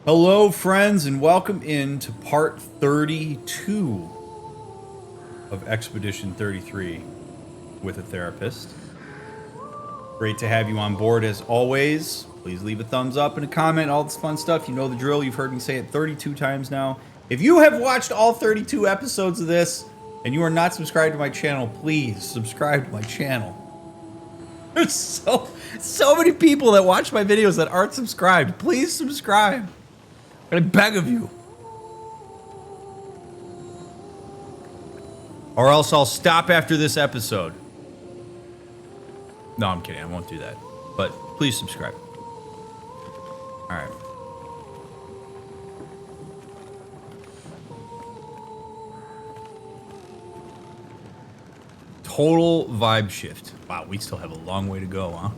Hello, friends, and welcome in to part 32 of Expedition 33 with a therapist. Great to have you on board as always. Please leave a thumbs up and a comment, all this fun stuff. You know the drill. You've heard me say it 32 times now. If you have watched all 32 episodes of this and you are not subscribed to my channel, please subscribe to my channel. There's so many people that watch my videos that aren't subscribed. Please subscribe. I beg of you. Or else I'll stop after this episode. No, I'm kidding. I won't do that. But please subscribe. Alright. Total vibe shift. Wow, we still have a long way to go, huh?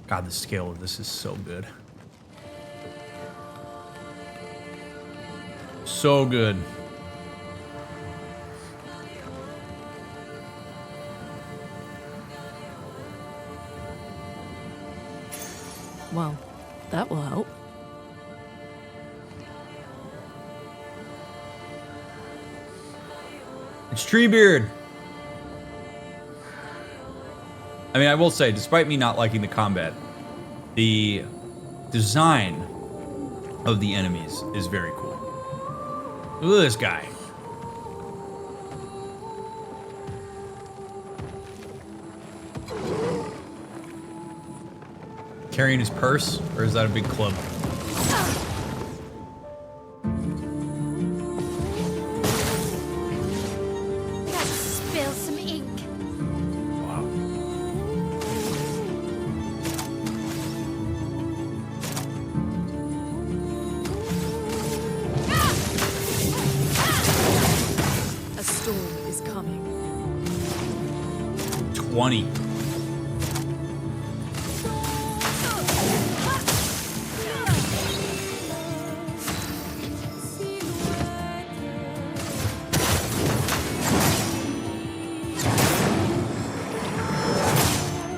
God, the scale of this is so good. So good. Well, that will help. It's Treebeard. I mean, I will say, despite me not liking the combat, the design of the enemies is very cool. Look at this guy. Carrying his purse, or is that a big club? Let's spill some ink. Wow. A storm is coming. 20.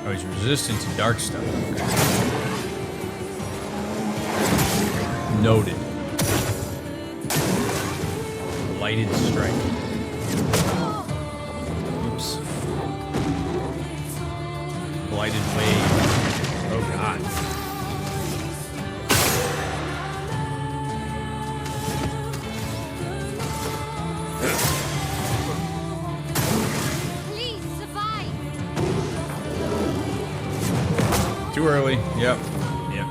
Oh, he's resistant to dark stuff. Okay. Noted. Lighted strike. Oops. Blighted wave. Oh god. Please survive. Too early. Yep. Yep.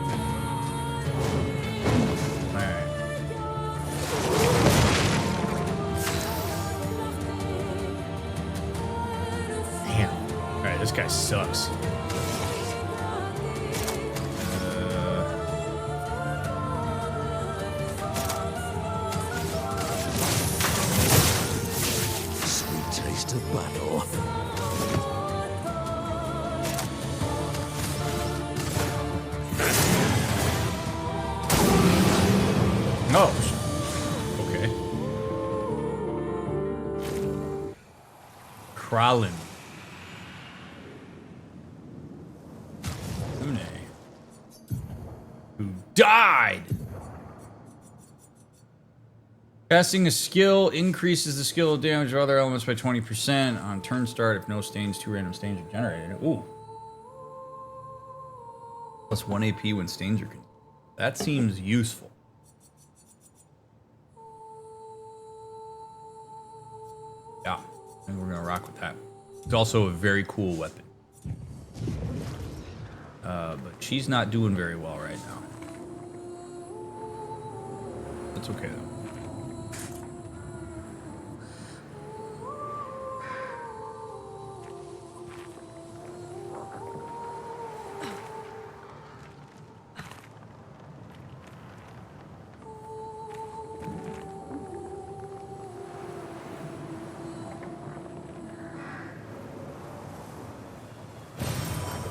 Alright. Damn. Alright, this guy sucks. Sweet taste of battle. Oh. Okay. Kralin. Une. Who died. Casting a skill increases the skill of damage of other elements by 20% on turn start if no stains, 2 random stains are generated. Ooh. Plus 1 AP when stains are consumed. That seems useful. Yeah, I think we're gonna rock with that. It's also a very cool weapon. But she's not doing very well right now. That's okay though.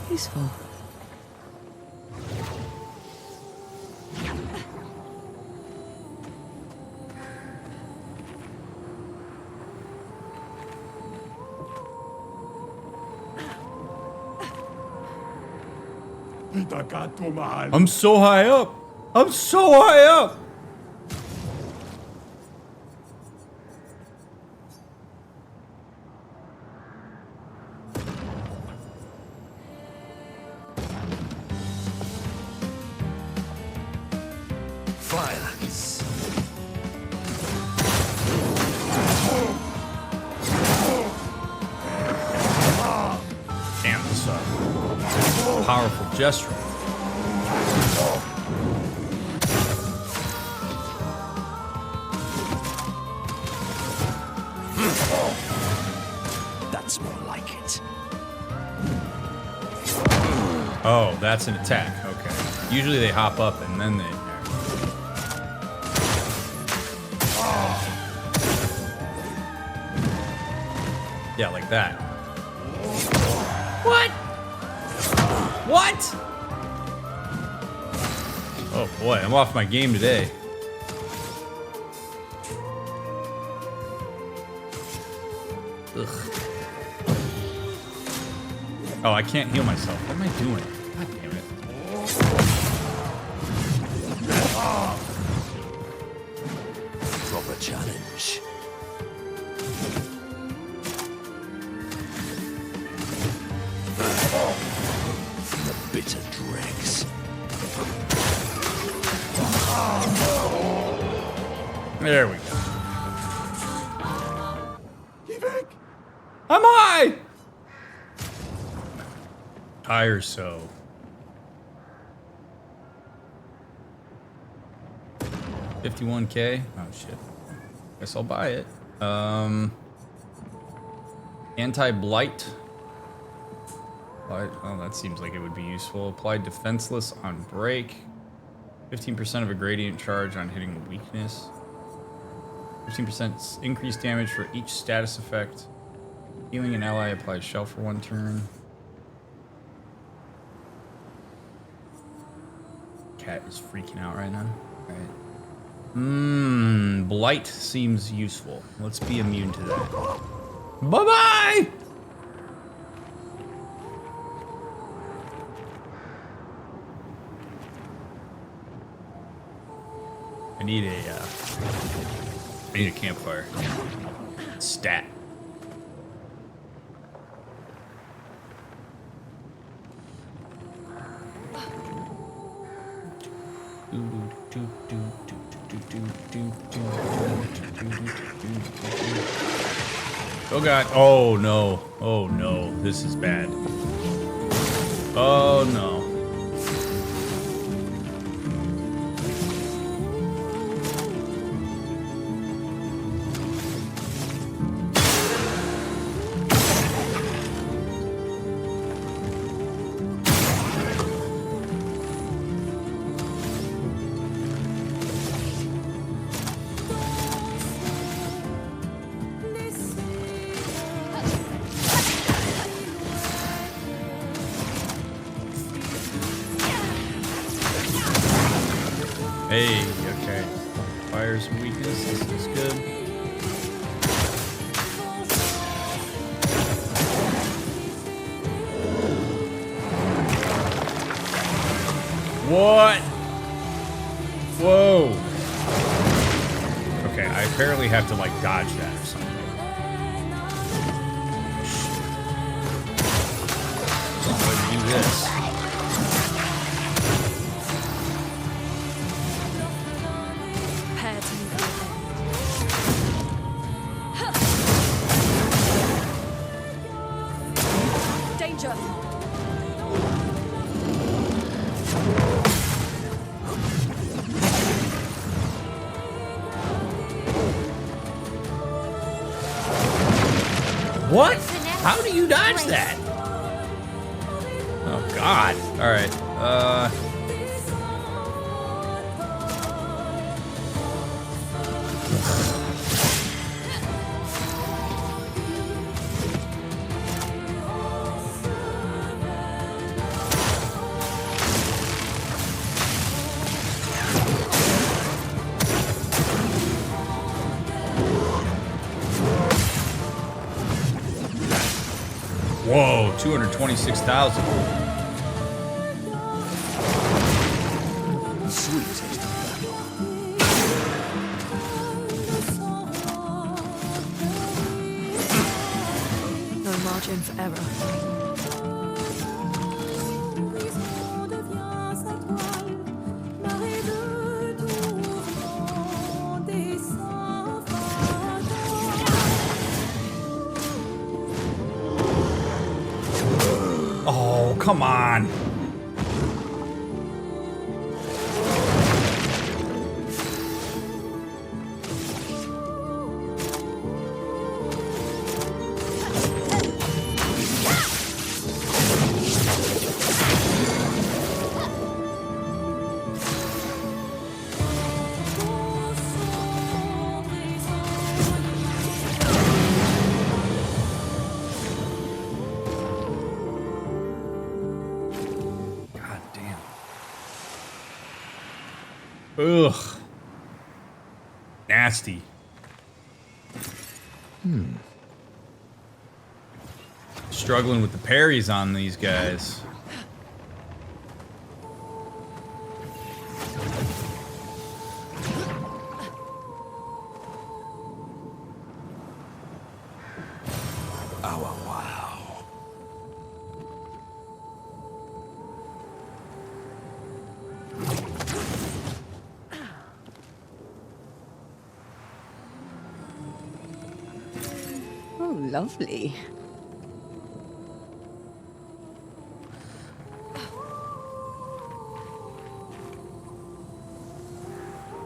Peaceful. I'm so high up. I'm so high up. Violence. Damn, this powerful gesture. That's more like it. Oh, that's an attack. Okay. Usually they hop up and then they. Yeah, like that. What? What? Oh boy, I'm off my game today. Ugh. Oh, I can't heal myself. What am I doing? God damn it. Proper challenge. The bitter dregs. There we go. I'm high! High or so. $51K? Oh shit. Guess I'll buy it. Anti-blight. Oh, that seems like it would be useful. Applied defenseless on break. 15% of a gradient charge on hitting a weakness. 15% increased damage for each status effect. Healing an ally applies shell for 1 turn. Cat is freaking out right now. Alright. Blight seems useful. Let's be immune to that. Bye-bye! I need a campfire. Stat. Oh god. Oh no. Oh no. This is bad. Oh no. Hey, okay. Fire some weakness. This is good. What? Whoa. Okay, I apparently have to like dodge that or something. Let's do this. Danger! What? How do you dodge that? Oh god. Alright. Whoa, 226,000. Sweet come on. God damn. Ugh. Nasty. Struggling with the parries on these guys. Oh, wow. Oh, lovely.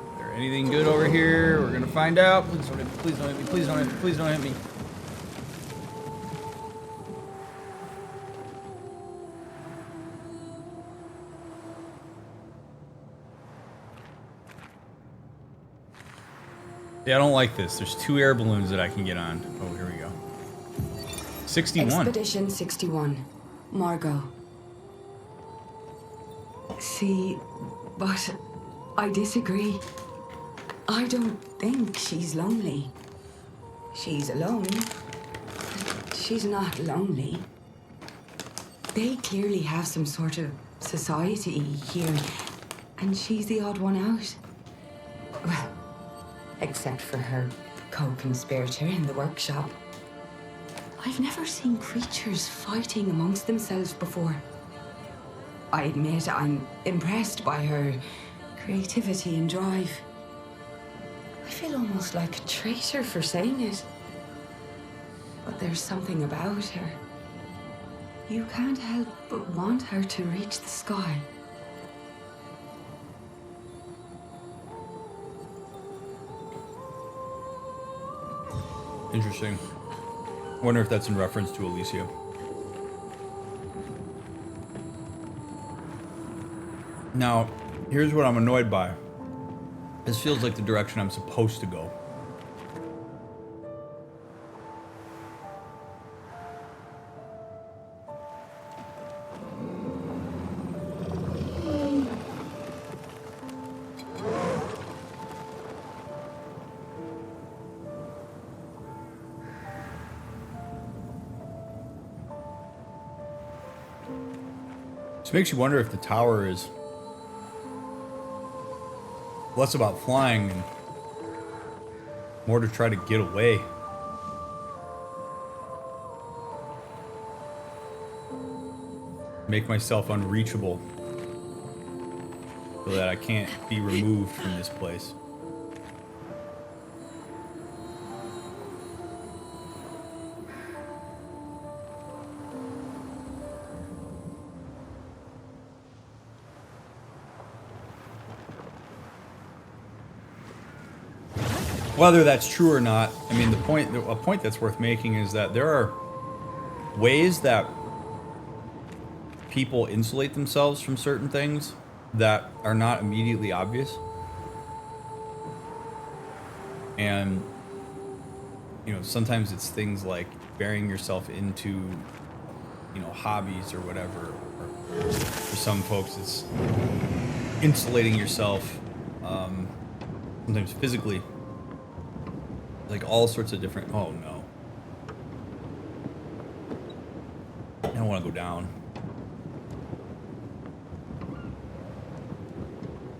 Is there anything good over here? We're gonna find out. Please don't hit me. Please don't hit me. Please don't hit me. Please don't hit me. Yeah, I don't like this. There's 2 air balloons that I can get on. Oh, here we go. 61. Expedition 61. Margot. See, but I disagree. I don't think she's lonely. She's alone, but she's not lonely. They clearly have some sort of society here, and she's the odd one out. Well, except for her co-conspirator in the workshop. I've never seen creatures fighting amongst themselves before. I admit I'm impressed by her creativity and drive. I feel almost like a traitor for saying it. But there's something about her. You can't help but want her to reach the sky. Interesting. I wonder if that's in reference to Alicia. Now, here's what I'm annoyed by. This feels like the direction I'm supposed to go. This makes you wonder if the tower is less about flying and more to try to get away. Make myself unreachable so that I can't be removed from this place. Whether that's true or not, I mean, a point that's worth making is that there are ways that people insulate themselves from certain things that are not immediately obvious. And, you know, sometimes it's things like burying yourself into, you know, hobbies or whatever. Or for some folks, it's insulating yourself, sometimes physically. Like all sorts of different. Oh no. I don't want to go down.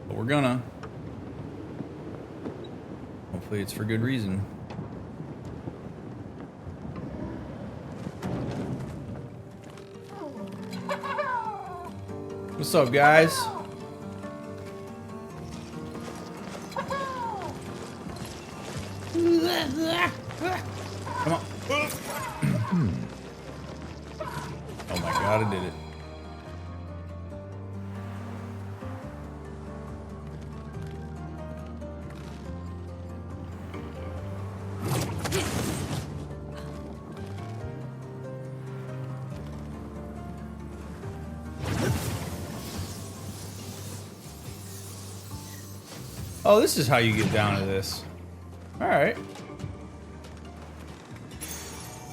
But we're gonna. Hopefully it's for good reason. What's up, guys? Come on. Oh my god, I did it. Oh, this is how you get down to this. All right.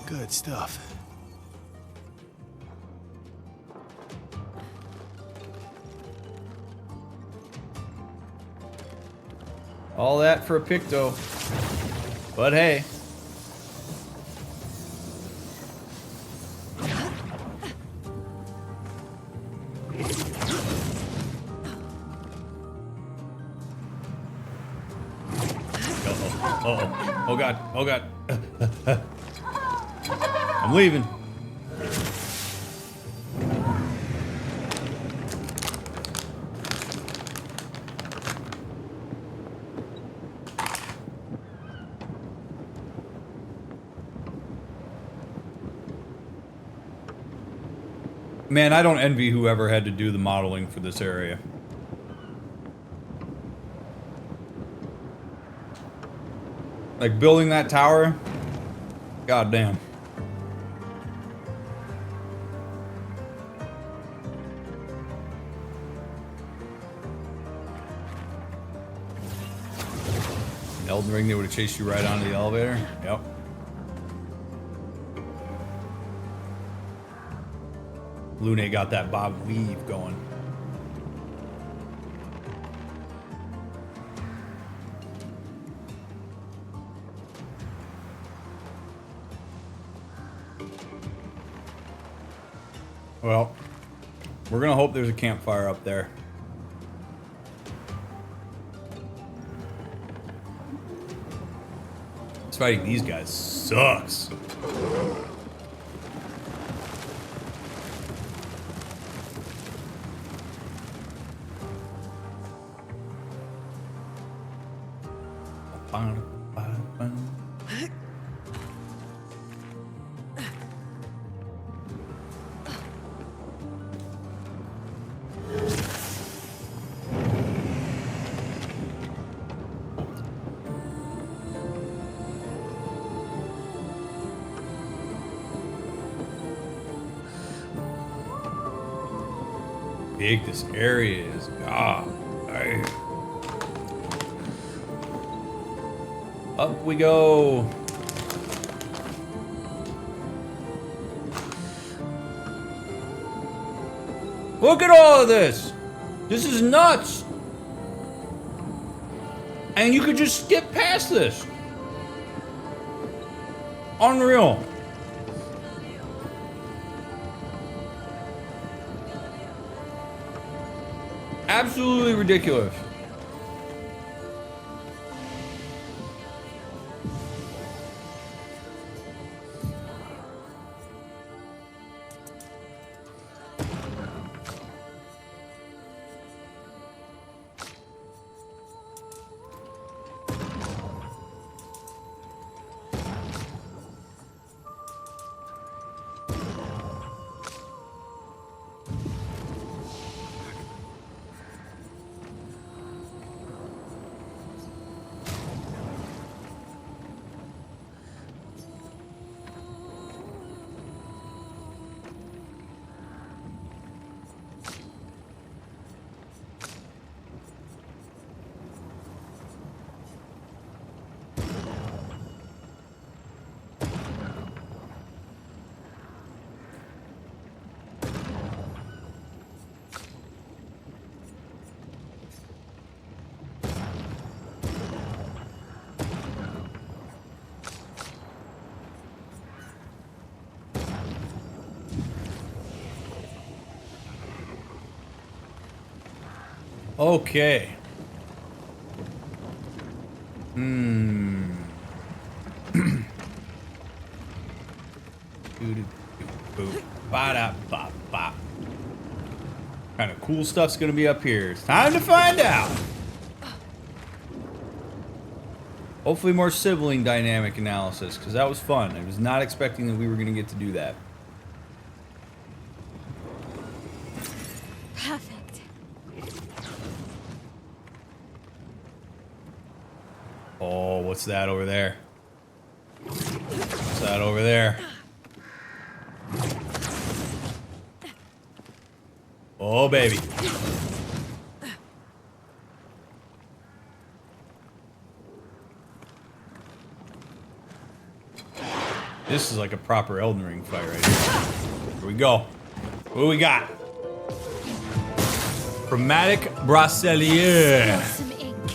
Good stuff. All that for a picto. But hey. Uh-oh. Oh god. Oh god. I'm leaving. Man, I don't envy whoever had to do the modeling for this area. Like building that tower, god damn. In Elden Ring, they would have chased you right onto the elevator. Yep. Lune got that bob weave going. Well, we're gonna hope there's a campfire up there. This fighting these guys sucks. Big this area is. God. Up we go. Look at all of this. This is nuts. And you could just skip past this. Unreal. Absolutely ridiculous. Okay. Ba-da-ba-ba. Kind of cool stuff's gonna be up here. It's time to find out. Hopefully more sibling dynamic analysis, because that was fun. I was not expecting that we were gonna get to do that. Perfect. Oh, what's that over there? What's that over there? Oh, baby. This is like a proper Elden Ring fight right here. Here we go. What do we got? Chromatic Brasselier. Spill some ink.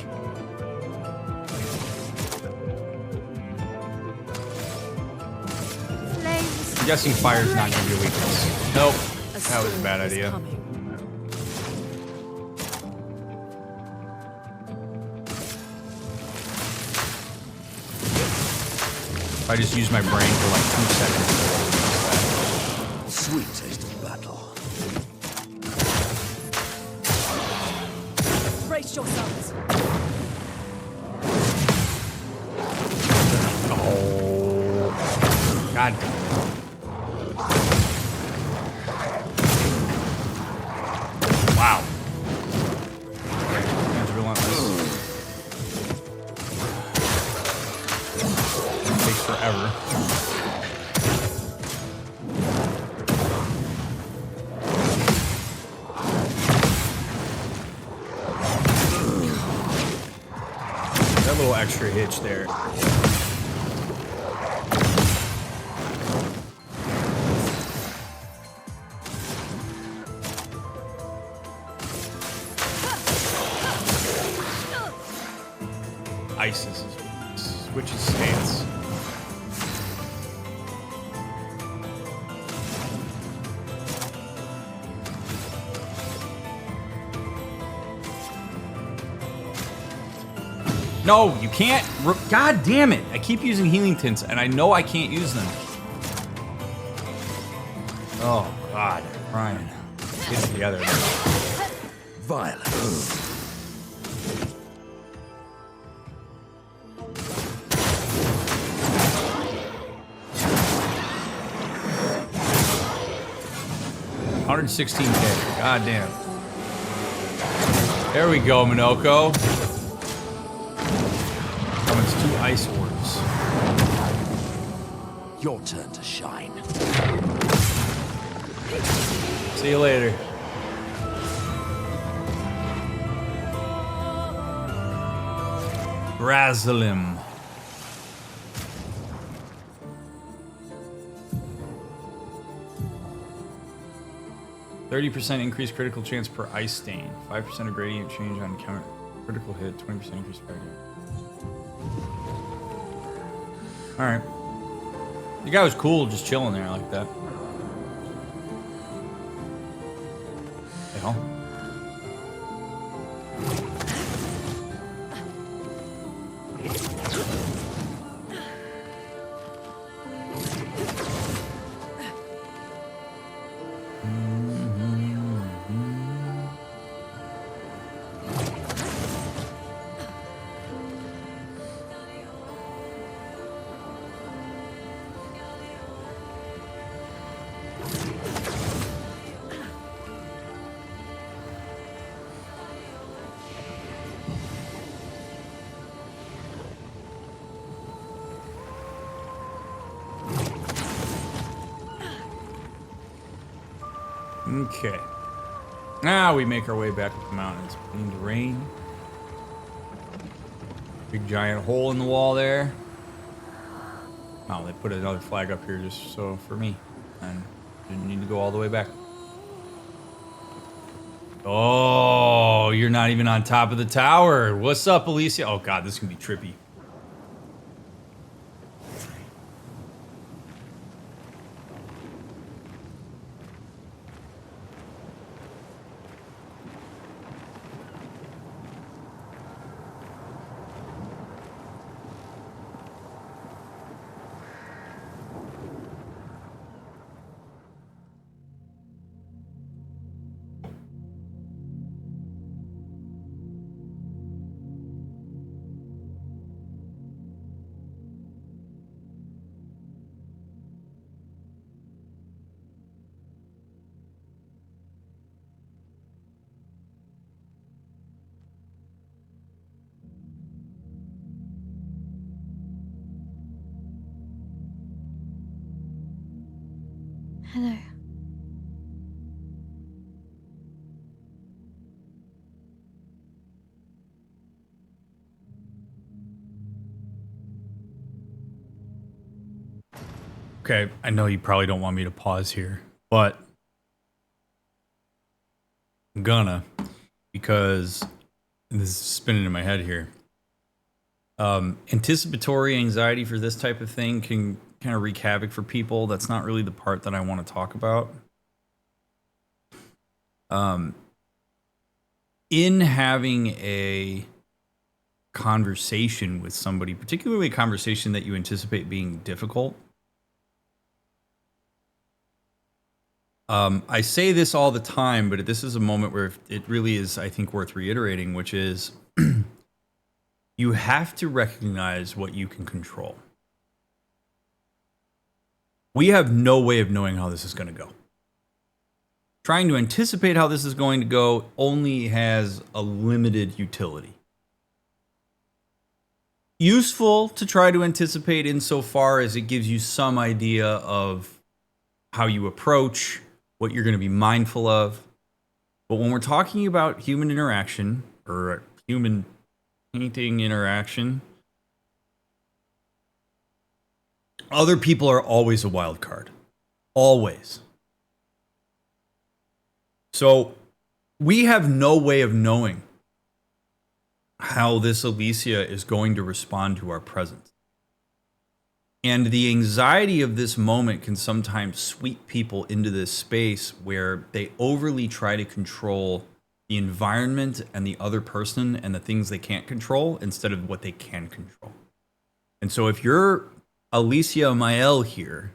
Flames. I'm guessing fire's not gonna be a weakness. Nope. That was a bad idea. If I just use my brain for like 2 seconds. Sweet taste of battle. Brace yourselves. Oh. God damn it. Wow. That's relentless. It takes forever. That little extra hitch there. Isis switches stance. No, you can't. God damn it. I keep using healing tints and I know I can't use them. Oh, God. Ryan. Get it together. Violence. $116K. God damn. There we go, Minoko. It's 2 ice orbs. Your turn to shine. See you later. Brazilim. %30 increased critical chance per ice stain. 5% of gradient change on counter critical hit. 20% increased fire damage. All right. The guy was cool, just chilling there like that. The hell? Okay. Now we make our way back up the mountains. Into rain. Big giant hole in the wall there. Oh, they put another flag up here just so for me. And didn't need to go all the way back. Oh, you're not even on top of the tower. What's up, Alicia? Oh god, this is gonna be trippy. Hello. Okay, I know you probably don't want me to pause here, but I'm gonna, because this is spinning in my head here. Anticipatory anxiety for this type of thing can kind of wreak havoc for people. That's not really the part that I want to talk about. In having a conversation with somebody, particularly a conversation that you anticipate being difficult, I say this all the time, but this is a moment where it really is, I think, worth reiterating, which is you have to recognize what you can control. We have no way of knowing how this is going to go. Trying to anticipate how this is going to go only has a limited utility. Useful to try to anticipate insofar as it gives you some idea of how you approach, what you're going to be mindful of. But when we're talking about human interaction or human painting interaction, other people are always a wild card. Always. So we have no way of knowing how this Alicia is going to respond to our presence. And the anxiety of this moment can sometimes sweep people into this space where they overly try to control the environment and the other person and the things they can't control instead of what they can control. And so if you're Alicia Mael here,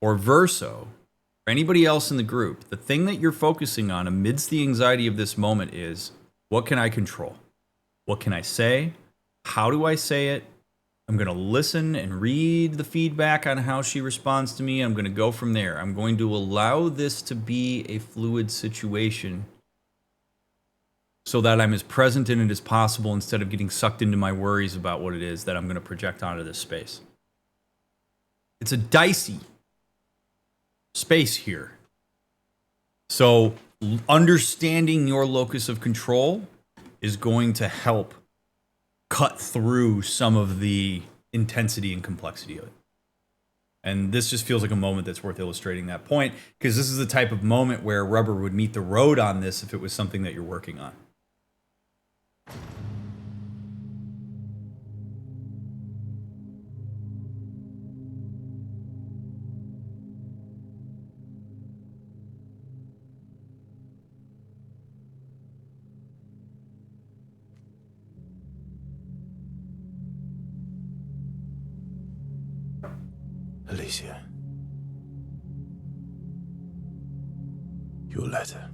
or Verso, or anybody else in the group, the thing that you're focusing on amidst the anxiety of this moment is, what can I control? What can I say? How do I say it? I'm going to listen and read the feedback on how she responds to me. I'm going to go from there. I'm going to allow this to be a fluid situation so that I'm as present in it as possible instead of getting sucked into my worries about what it is that I'm going to project onto this space. It's a dicey space here. So understanding your locus of control is going to help cut through some of the intensity and complexity of it. And this just feels like a moment that's worth illustrating that point, because this is the type of moment where rubber would meet the road on this if it was something that you're working on. Alicia. Your letter.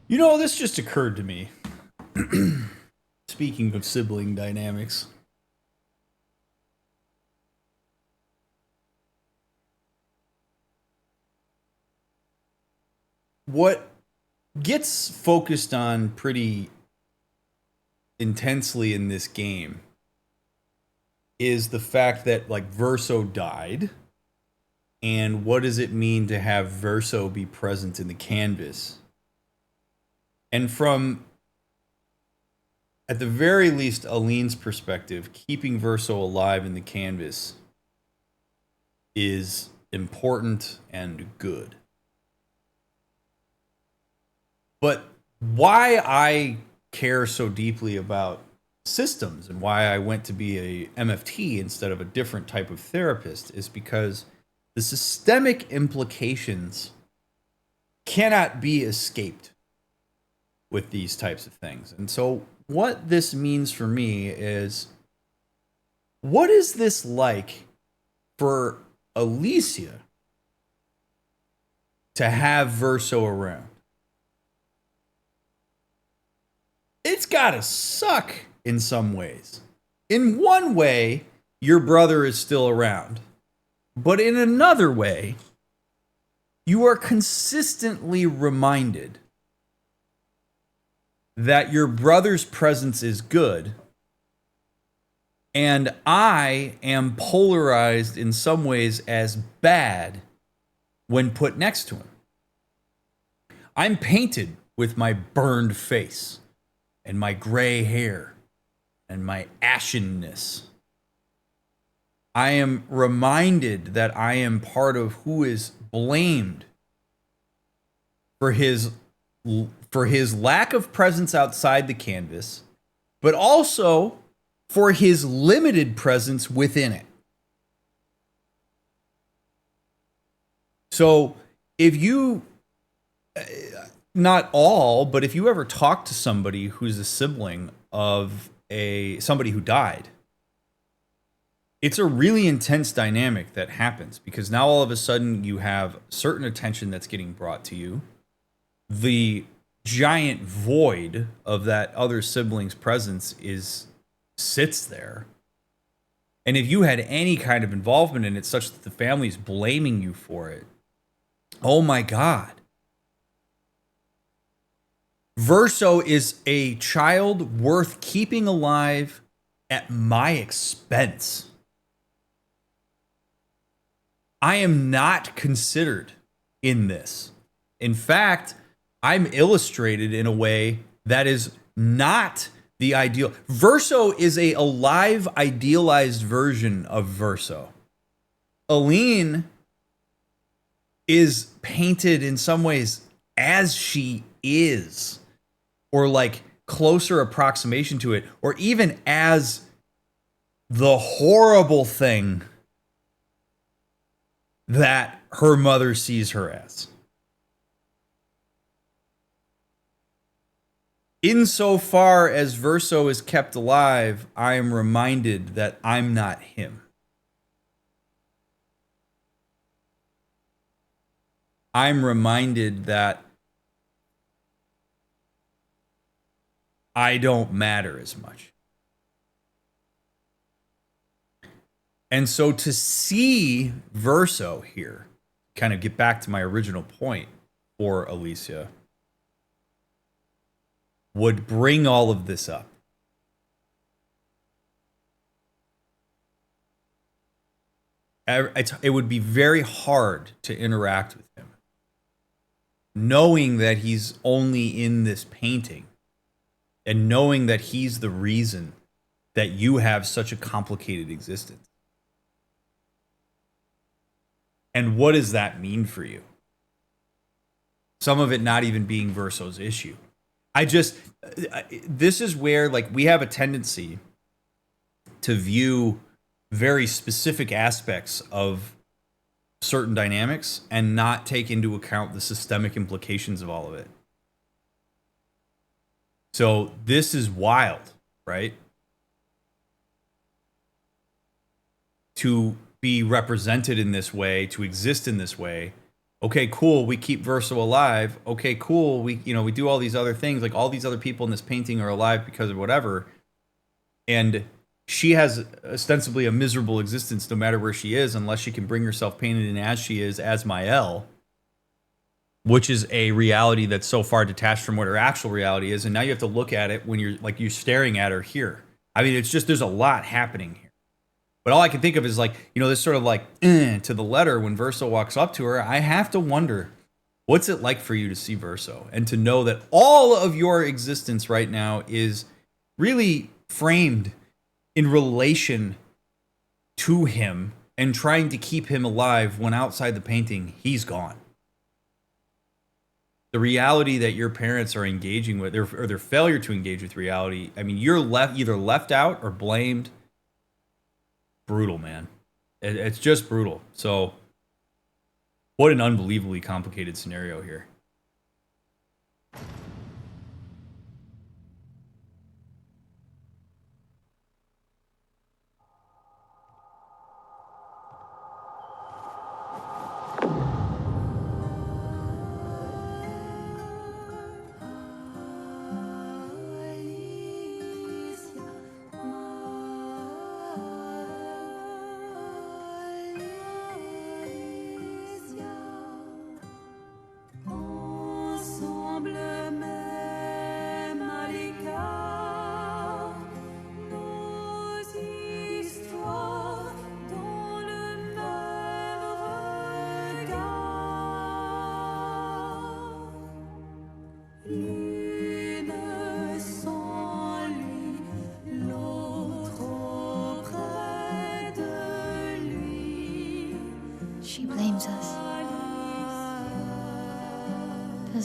You know, this just occurred to me. Speaking of sibling dynamics. What gets focused on pretty intensely in this game is the fact that, like, Verso died. And what does it mean to have Verso be present in the canvas? And from, at the very least, Aline's perspective, keeping Verso alive in the canvas is important and good. But why I care so deeply about systems and why I went to be a MFT instead of a different type of therapist is because the systemic implications cannot be escaped with these types of things. And so what this means for me is, what is this like for Alicia to have Verso around? It's gotta suck in some ways. In one way, your brother is still around. But in another way, you are consistently reminded that your brother's presence is good, and I am polarized in some ways as bad when put next to him. I'm painted with my burned face and my gray hair and my ashenness. I am reminded that I am part of who is blamed for his lack of presence outside the canvas, but also for his limited presence within it. So if you, not all, but if you ever talk to somebody who's a sibling of somebody who died, it's a really intense dynamic that happens, because now all of a sudden you have certain attention that's getting brought to you. The giant void of that other sibling's presence sits there. And if you had any kind of involvement in it such that the family's blaming you for it, oh my God. Verso is a child worth keeping alive at my expense. I am not considered in this. In fact, I'm illustrated in a way that is not the ideal. Verso is a alive, idealized version of Verso. Aline is painted in some ways as she is, or like closer approximation to it, or even as the horrible thing that her mother sees her as. Insofar as Verso is kept alive, I am reminded that I'm not him. I'm reminded that I don't matter as much. And so to see Verso here, kind of get back to my original point for Alicia, would bring all of this up. It would be very hard to interact with him, knowing that he's only in this painting and knowing that he's the reason that you have such a complicated existence. And what does that mean for you? Some of it not even being Verso's issue. This is where, like, we have a tendency to view very specific aspects of certain dynamics and not take into account the systemic implications of all of it. So this is wild, right? To be represented in this way, to exist in this way. Okay, cool, we keep Verso alive. Okay, cool, we do all these other things, like all these other people in this painting are alive because of whatever. And she has ostensibly a miserable existence no matter where she is, unless she can bring herself painted in as she is, as Mael, which is a reality that's so far detached from what her actual reality is. And now you have to look at it when you're staring at her here. I mean, it's just, there's a lot happening here. But all I can think of is, like, this sort of like to the letter when Verso walks up to her. I have to wonder, what's it like for you to see Verso and to know that all of your existence right now is really framed in relation to him and trying to keep him alive when outside the painting, he's gone. The reality that your parents are engaging with, or their failure to engage with reality, I mean, you're either left out or blamed. Brutal, man. It's just brutal. So what an unbelievably complicated scenario here.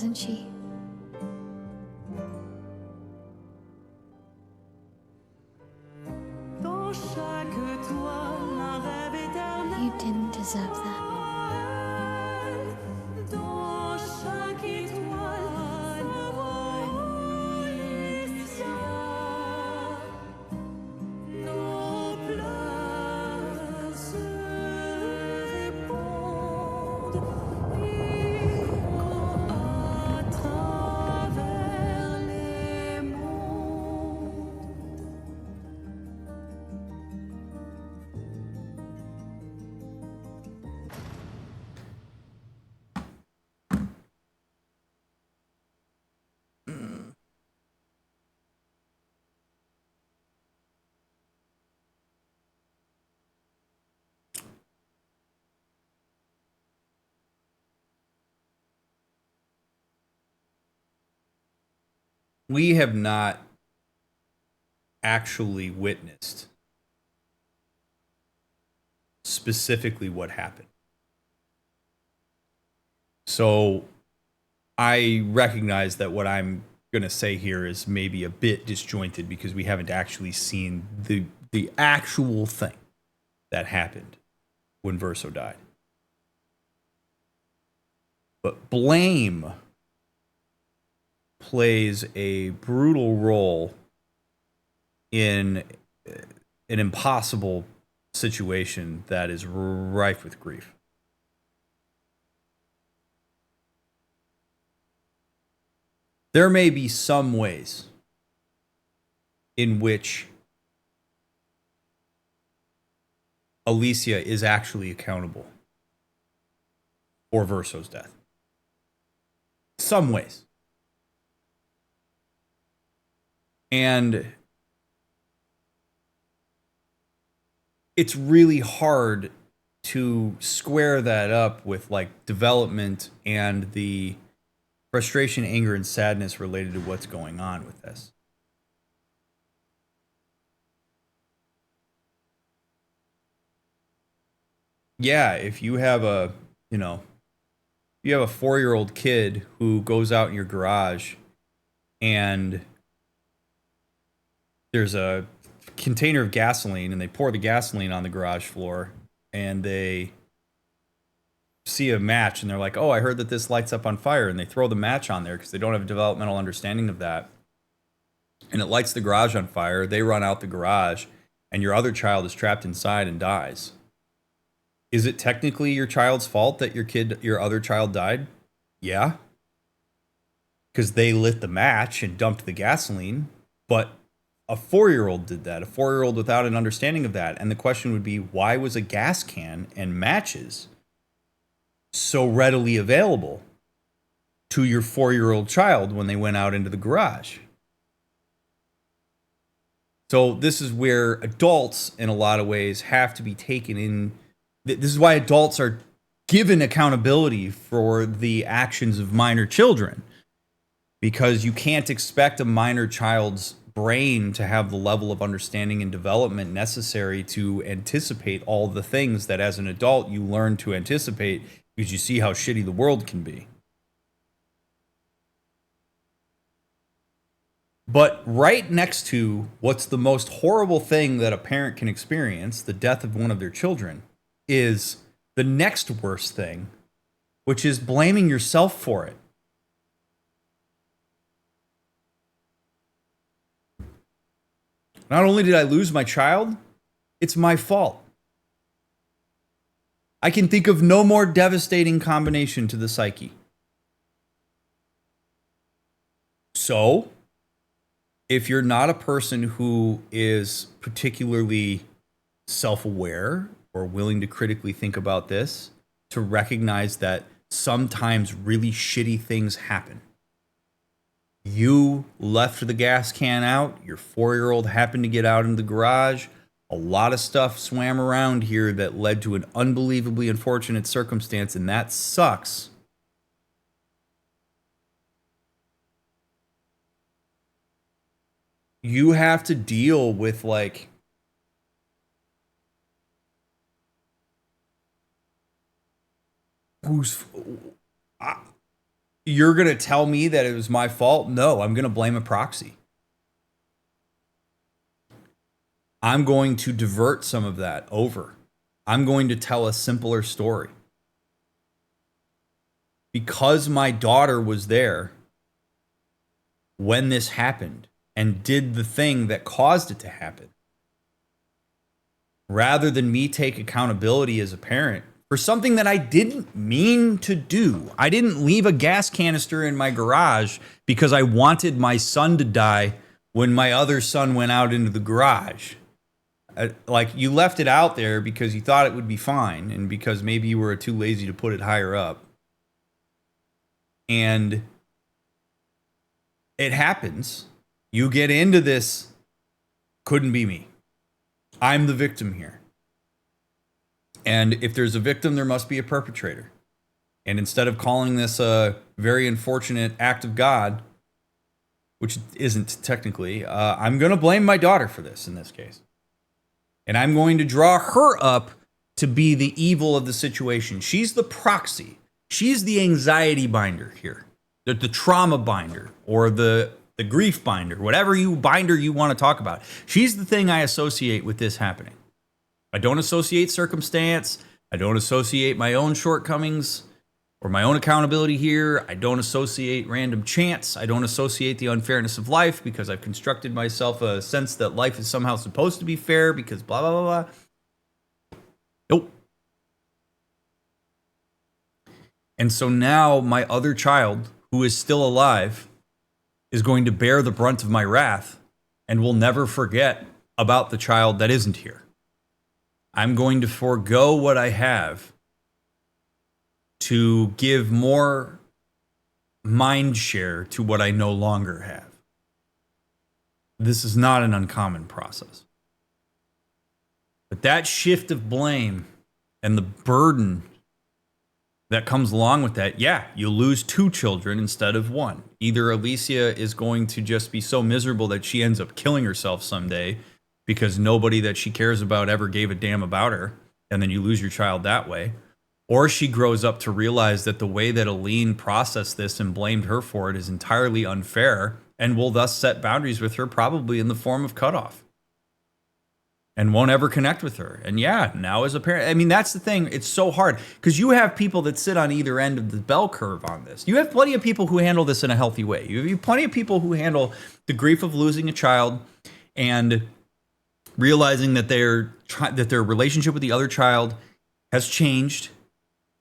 wasn't she? You didn't deserve that. We have not actually witnessed specifically what happened. So I recognize that what I'm going to say here is maybe a bit disjointed because we haven't actually seen the actual thing that happened when Verso died. But blame plays a brutal role in an impossible situation that is rife with grief. There may be some ways in which Alicia is actually accountable for Verso's death. Some ways. And it's really hard to square that up with like development and the frustration, anger, and sadness related to what's going on with this. Yeah, if you have a, you have a 4-year-old kid who goes out in your garage and there's a container of gasoline and they pour the gasoline on the garage floor and they see a match and they're like, oh, I heard that this lights up on fire, and they throw the match on there because they don't have a developmental understanding of that, and it lights the garage on fire. They run out the garage and your other child is trapped inside and dies. Is it technically your child's fault that your other child died? Yeah, because they lit the match and dumped the gasoline, but a 4-year-old did that, a 4-year-old without an understanding of that. And the question would be, why was a gas can and matches so readily available to your 4-year-old child when they went out into the garage? So this is where adults, in a lot of ways, have to be taken in. This is why adults are given accountability for the actions of minor children, because you can't expect a minor child's brain to have the level of understanding and development necessary to anticipate all the things that as an adult you learn to anticipate because you see how shitty the world can be. But right next to what's the most horrible thing that a parent can experience, the death of one of their children, is the next worst thing, which is blaming yourself for it. Not only did I lose my child, it's my fault. I can think of no more devastating combination to the psyche. So, if you're not a person who is particularly self-aware or willing to critically think about this, to recognize that sometimes really shitty things happen. You left the gas can out, your 4-year-old happened to get out in the garage, a lot of stuff swam around here that led to an unbelievably unfortunate circumstance, and that sucks. You have to deal with, like, you're going to tell me that it was my fault? No, I'm going to blame a proxy. I'm going to divert some of that over. I'm going to tell a simpler story. Because my daughter was there when this happened and did the thing that caused it to happen, rather than me take accountability as a parent for something that I didn't mean to do. I didn't leave a gas canister in my garage because I wanted my son to die when my other son went out into the garage. Like, you left it out there because you thought it would be fine and because maybe you were too lazy to put it higher up. And it happens. You get into this, couldn't be me. I'm the victim here. And if there's a victim, there must be a perpetrator. And instead of calling this a very unfortunate act of God, which isn't technically, I'm going to blame my daughter for this in this case. And I'm going to draw her up to be the evil of the situation. She's the proxy. She's the anxiety binder here, the trauma binder, or the grief binder, whatever binder you want to talk about. She's the thing I associate with this happening. I don't associate circumstance. I don't associate my own shortcomings or my own accountability here. I don't associate random chance. I don't associate the unfairness of life because I've constructed myself a sense that life is somehow supposed to be fair because blah, blah, blah, blah. Nope. And so now my other child, who is still alive, is going to bear the brunt of my wrath and will never forget about the child that isn't here. I'm going to forego what I have to give more mind share to what I no longer have. This is not an uncommon process. But that shift of blame and the burden that comes along with that, yeah, you lose 2 children instead of 1. Either Alicia is going to just be so miserable that she ends up killing herself someday because nobody that she cares about ever gave a damn about her, and then you lose your child that way. Or she grows up to realize that the way that Aline processed this and blamed her for it is entirely unfair and will thus set boundaries with her, probably in the form of cutoff. And won't ever connect with her. And yeah, now as a parent, I mean, that's the thing. It's so hard because you have people that sit on either end of the bell curve on this. You have plenty of people who handle this in a healthy way. You have plenty of people who handle the grief of losing a child and realizing that their relationship with the other child has changed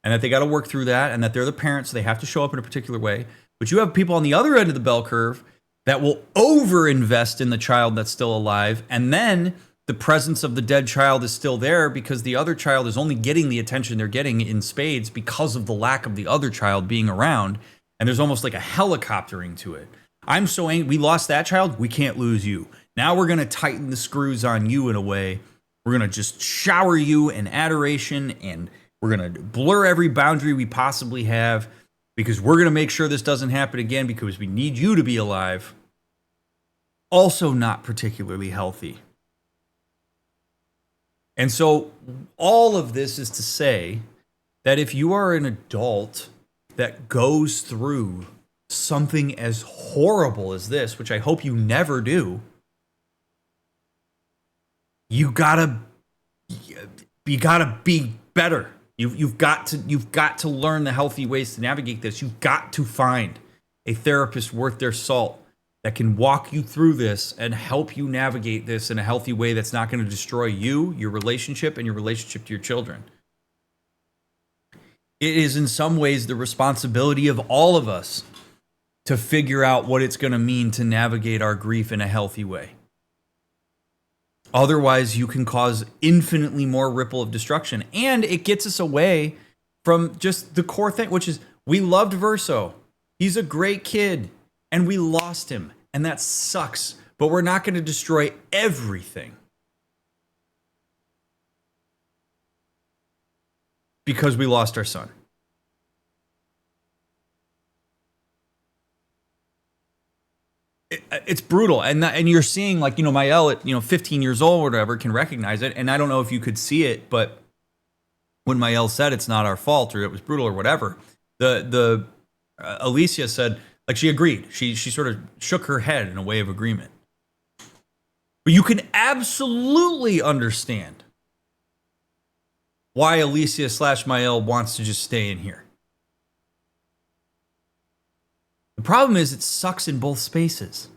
and that they got to work through that and that they're the parents, so they have to show up in a particular way. But you have people on the other end of the bell curve that will over-invest in the child that's still alive, and then the presence of the dead child is still there because the other child is only getting the attention they're getting in spades because of the lack of the other child being around. And there's almost like a helicoptering to it. I'm so angry. We lost that child. We can't lose you. Now we're going to tighten the screws on you in a way. We're going to just shower you in adoration and we're going to blur every boundary we possibly have because we're going to make sure this doesn't happen again because we need you to be alive. Also not particularly healthy. And so all of this is to say that if you are an adult that goes through something as horrible as this, which I hope you never do, you gotta be better. You've got to learn the healthy ways to navigate this. You've got to find a therapist worth their salt that can walk you through this and help you navigate this in a healthy way that's not going to destroy you, your relationship, and your relationship to your children. It is in some ways the responsibility of all of us to figure out what it's going to mean to navigate our grief in a healthy way. Otherwise, you can cause infinitely more ripple of destruction. And it gets us away from just the core thing, which is we loved Verso. He's a great kid. And we lost him, and that sucks. But we're not going to destroy everything because we lost our son. It's brutal, and you're seeing, like, Mael at 15 years old or whatever can recognize it, and I don't know if you could see it, but when Mael said it's not our fault or it was brutal or whatever, the Alicia said, like, she agreed. She sort of shook her head in a way of agreement. But you can absolutely understand why Alicia / Mael wants to just stay in here. The problem is it sucks in both spaces.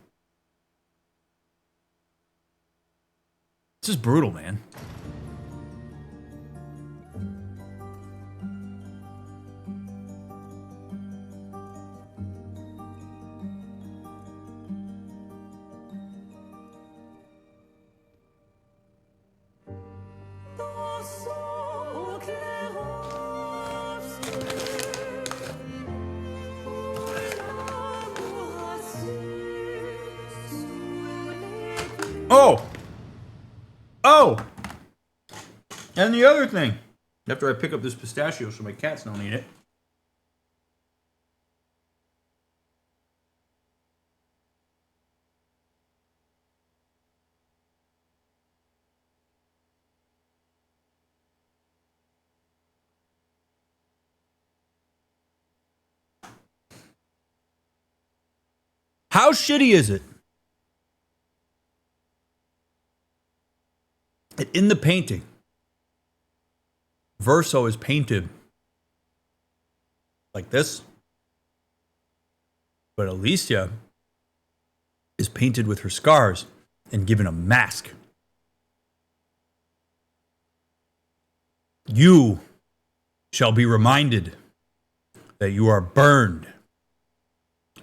This is brutal, man. Oh! And the other thing, after I pick up this pistachio so my cats don't eat it. How shitty is it that in the painting, Verso is painted like this, but Alicia is painted with her scars and given a mask. You shall be reminded that you are burned.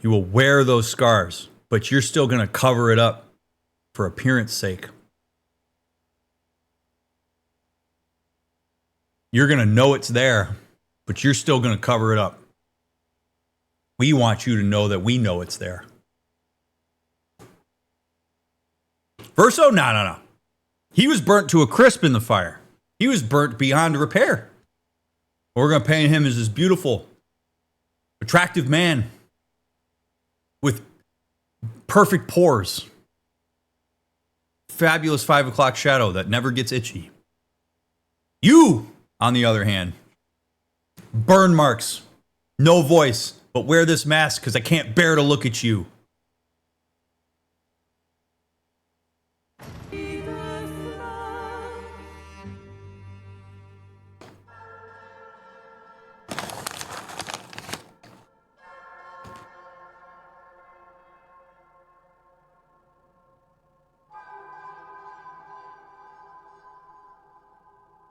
You will wear those scars, but you're still going to cover it up for appearance sake. You're going to know it's there, but you're still going to cover it up. We want you to know that we know it's there. Verso? No. He was burnt to a crisp in the fire. He was burnt beyond repair. We're going to paint him as this beautiful, attractive man with perfect pores. Fabulous 5 o'clock shadow that never gets itchy. You, on the other hand, burn marks, no voice, but wear this mask because I can't bear to look at you.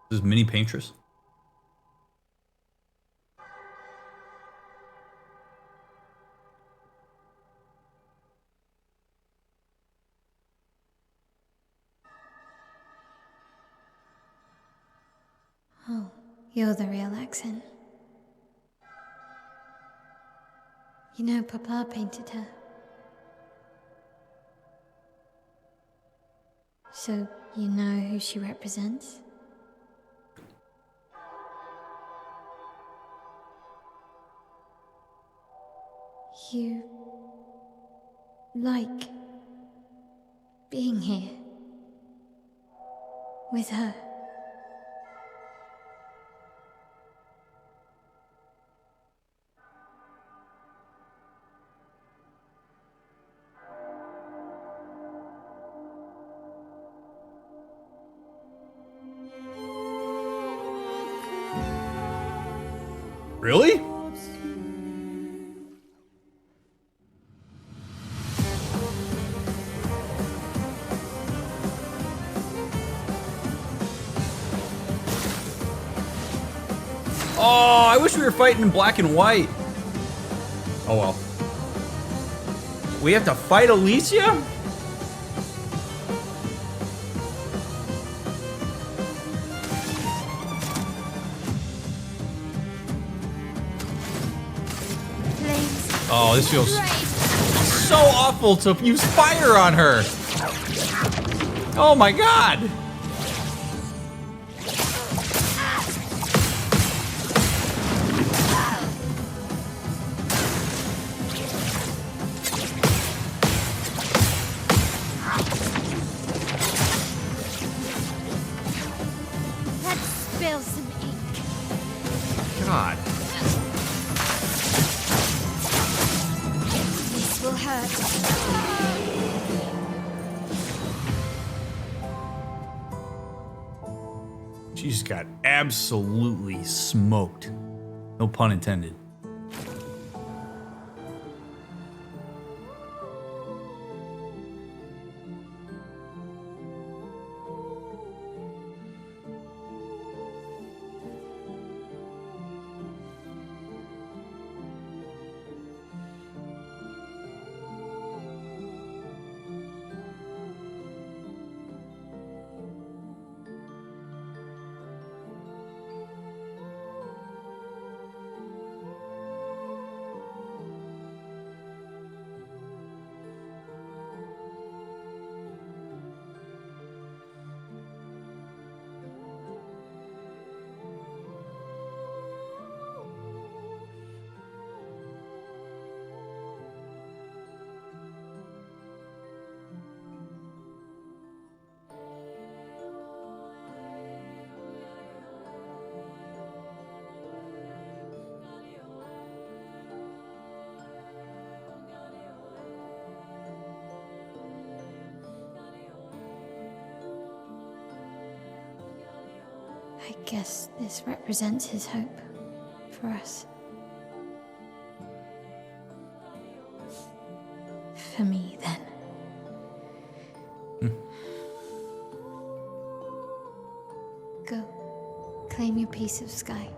This is mini paintress. Oh, you're the real accent. You know, Papa painted her. So, you know who she represents? You like being here with her. Really? Oh, I wish we were fighting in black and white. Oh well. We have to fight Alicia? Oh, this feels so awful to use fire on her. Oh my god. Let's spill some ink. God. She just got absolutely smoked. No pun intended. I guess this represents his hope for us. For me, then. Go. Claim your piece of sky.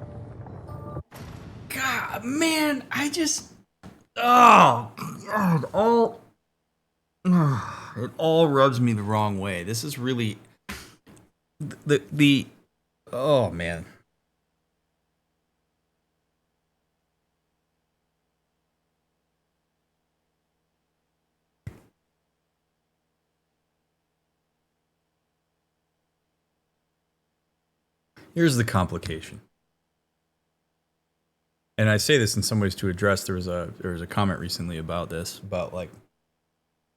God, man, I just... Oh, God, it all rubs me the wrong way. This is really... The oh, man. Here's the complication. And I say this in some ways to address, there was a comment recently about this, about like,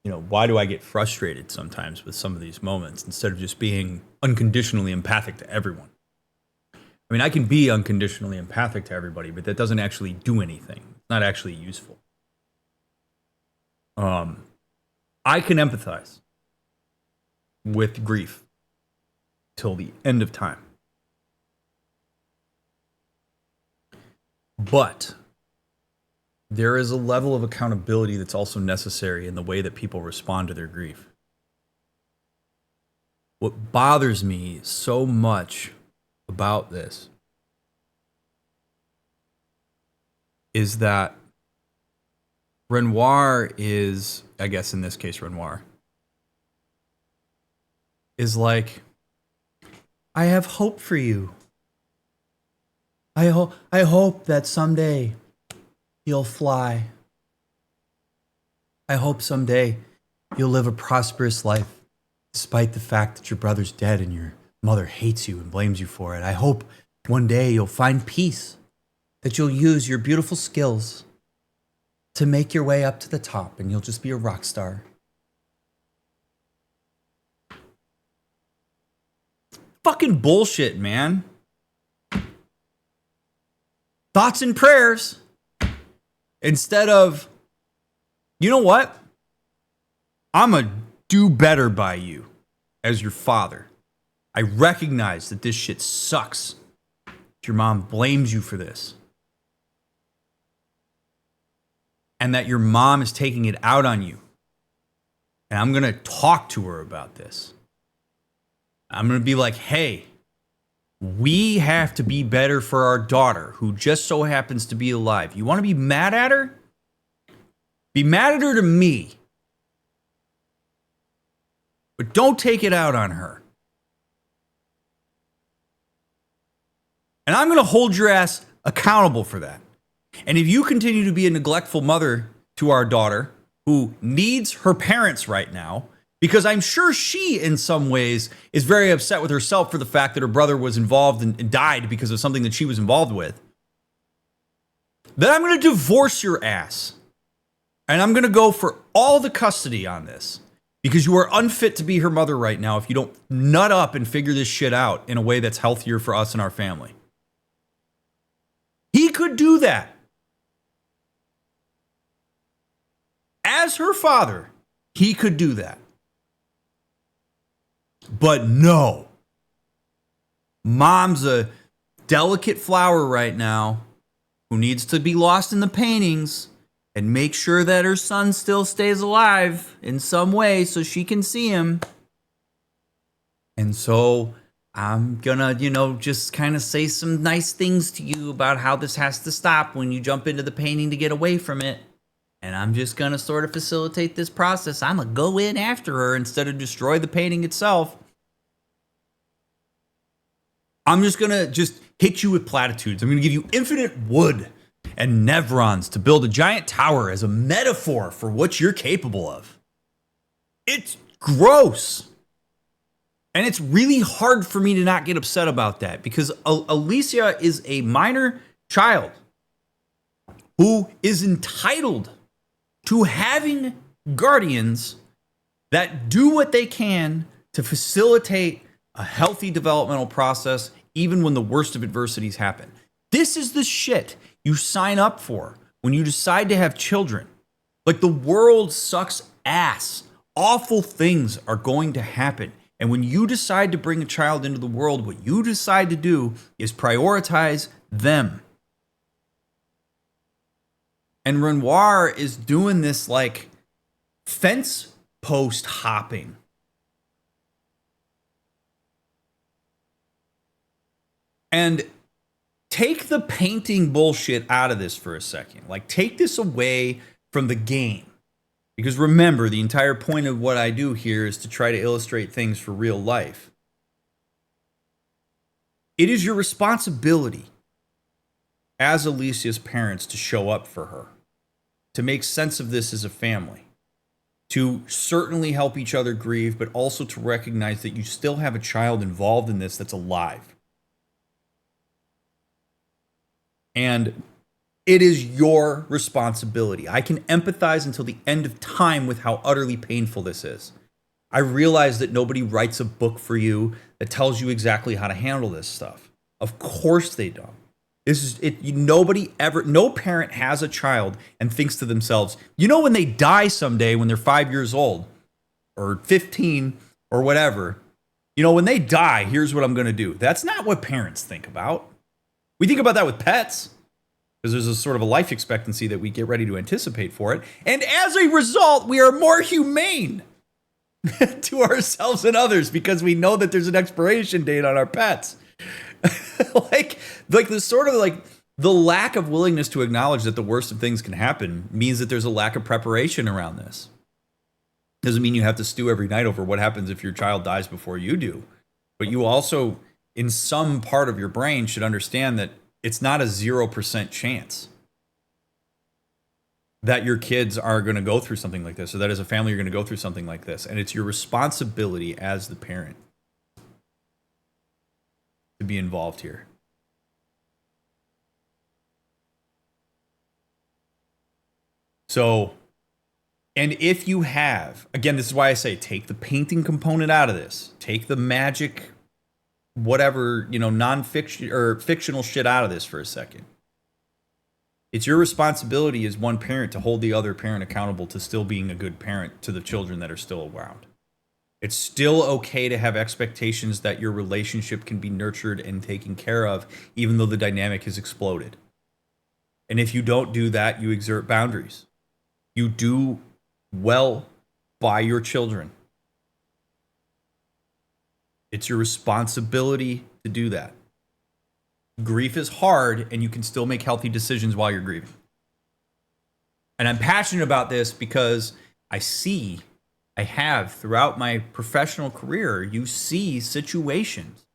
you know, why do I get frustrated sometimes with some of these moments instead of just being unconditionally empathic to everyone? I mean, I can be unconditionally empathic to everybody, but that doesn't actually do anything. It's not actually useful. I can empathize with grief till the end of time. But there is a level of accountability that's also necessary in the way that people respond to their grief. What bothers me so much about this is that Renoir is, I guess in this case, Renoir is like, I have hope for you. I hope that someday you'll fly. I hope someday you'll live a prosperous life, despite the fact that your brother's dead and your mother hates you and blames you for it. I hope one day you'll find peace, that you'll use your beautiful skills to make your way up to the top and you'll just be a rock star. Fucking bullshit, man. Thoughts and prayers instead of, you know what? I'm going to do better by you as your father. I recognize that this shit sucks. Your mom blames you for this. And that your mom is taking it out on you. And I'm going to talk to her about this. I'm going to be like, hey, we have to be better for our daughter, who just so happens to be alive. You want to be mad at her? Be mad at her to me. But don't take it out on her. And I'm going to hold your ass accountable for that. And if you continue to be a neglectful mother to our daughter, who needs her parents right now, because I'm sure she, in some ways, is very upset with herself for the fact that her brother was involved and died because of something that she was involved with, then I'm going to divorce your ass. And I'm going to go for all the custody on this. Because you are unfit to be her mother right now if you don't nut up and figure this shit out in a way that's healthier for us and our family. He could do that. As her father, he could do that. But no. Mom's a delicate flower right now who needs to be lost in the paintings and make sure that her son still stays alive in some way so she can see him. And so I'm gonna, just kind of say some nice things to you about how this has to stop when you jump into the painting to get away from it. And I'm just gonna sort of facilitate this process. I'm gonna go in after her instead of destroy the painting itself. I'm just gonna hit you with platitudes. I'm gonna give you infinite wood and nevrons to build a giant tower as a metaphor for what you're capable of. It's gross. And it's really hard for me to not get upset about that because Alicia is a minor child who is entitled to having guardians that do what they can to facilitate a healthy developmental process even when the worst of adversities happen. This is the shit you sign up for when you decide to have children. Like, the world sucks ass. Awful things are going to happen. And when you decide to bring a child into the world, what you decide to do is prioritize them. And Renoir is doing this like fence post hopping. And take the painting bullshit out of this for a second. Like, take this away from the game. Because remember, the entire point of what I do here is to try to illustrate things for real life. It is your responsibility as Alicia's parents to show up for her, to make sense of this as a family, to certainly help each other grieve, but also to recognize that you still have a child involved in this that's alive. And it is your responsibility. I can empathize until the end of time with how utterly painful this is. I realize that nobody writes a book for you that tells you exactly how to handle this stuff. Of course they don't. This is it. No parent has a child and thinks to themselves, when they die someday when they're 5 years old or 15 or whatever, when they die, here's what I'm going to do. That's not what parents think about. We think about that with pets, because there's a sort of a life expectancy that we get ready to anticipate for it. And as a result, we are more humane to ourselves and others because we know that there's an expiration date on our pets. like the lack of willingness to acknowledge that the worst of things can happen means that there's a lack of preparation around this. Doesn't mean you have to stew every night over what happens if your child dies before you do. But you also, in some part of your brain, should understand that it's not a 0% chance that your kids are going to go through something like this, or that as a family you're going to go through something like this. And it's your responsibility as the parent to be involved here. So, and if you have, again, this is why I say take the painting component out of this, take the magic, whatever, non-fiction or fictional shit out of this for a second. It's your responsibility as one parent to hold the other parent accountable to still being a good parent to the children that are still around. It's still okay to have expectations that your relationship can be nurtured and taken care of, even though the dynamic has exploded. And if you don't do that, you exert boundaries. You do well by your children. It's your responsibility to do that. Grief is hard, and you can still make healthy decisions while you're grieving. And I'm passionate about this because I have throughout my professional career, you see situations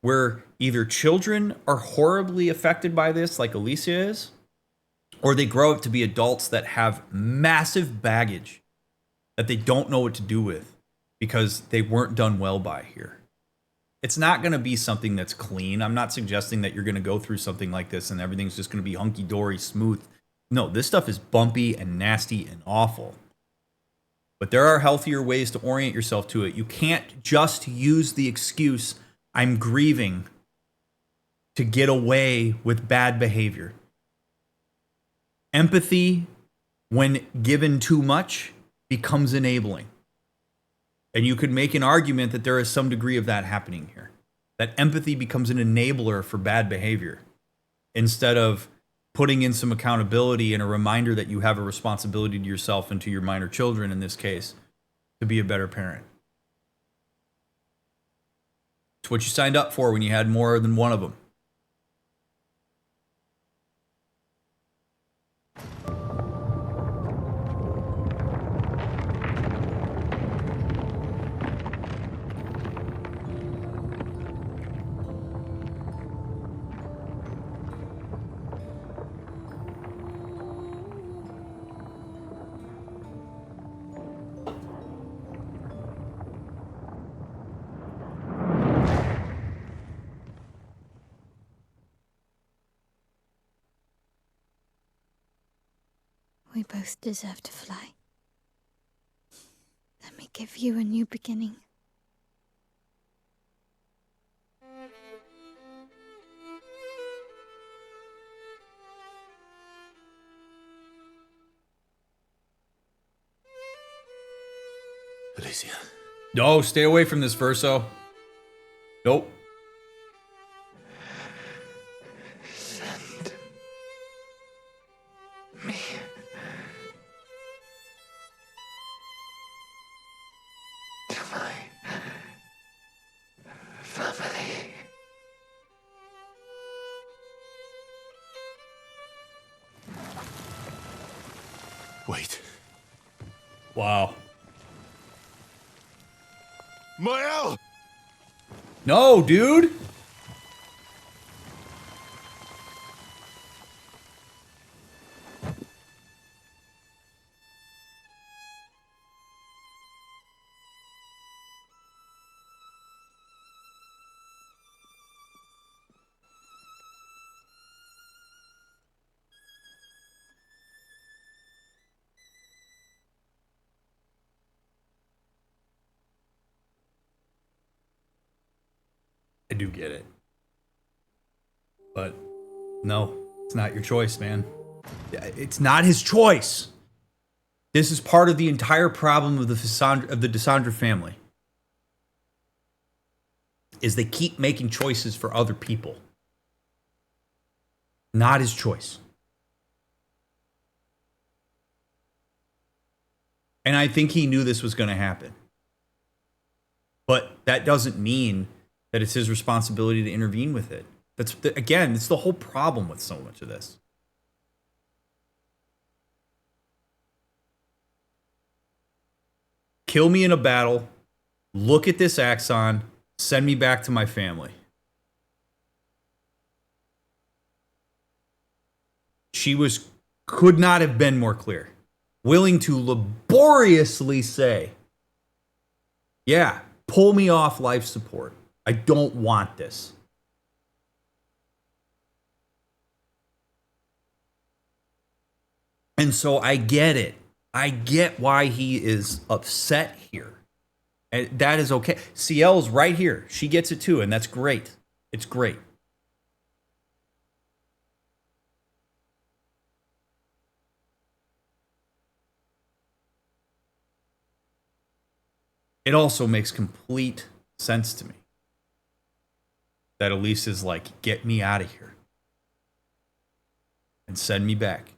where either children are horribly affected by this, like Alicia is, or they grow up to be adults that have massive baggage that they don't know what to do with because they weren't done well by here. It's not going to be something that's clean. I'm not suggesting that you're going to go through something like this and everything's just going to be hunky-dory smooth. No, this stuff is bumpy and nasty and awful. But there are healthier ways to orient yourself to it. You can't just use the excuse, I'm grieving, to get away with bad behavior. Empathy, when given too much, becomes enabling. And you could make an argument that there is some degree of that happening here. That empathy becomes an enabler for bad behavior instead of putting in some accountability and a reminder that you have a responsibility to yourself and to your minor children, in this case, to be a better parent. It's what you signed up for when you had more than one of them. We both deserve to fly. Let me give you a new beginning. Alicia. No, stay away from this, Verso. Nope. Send me. To my family. Wait. Wow. Mael! No, dude. I do get it. But no, it's not your choice, man. It's not his choice. This is part of the entire problem of the Desandra family. Is they keep making choices for other people. Not his choice. And I think he knew this was going to happen. But that doesn't mean that it's his responsibility to intervene with it. Again, it's the whole problem with so much of this. Kill me in a battle, look at this axon, send me back to my family. She could not have been more clear. Willing to laboriously say, yeah, pull me off life support. I don't want this. And so I get it. I get why he is upset here. And that is okay. CL's right here. She gets it too, and that's great. It's great. It also makes complete sense to me that Elise is like, get me out of here and send me back.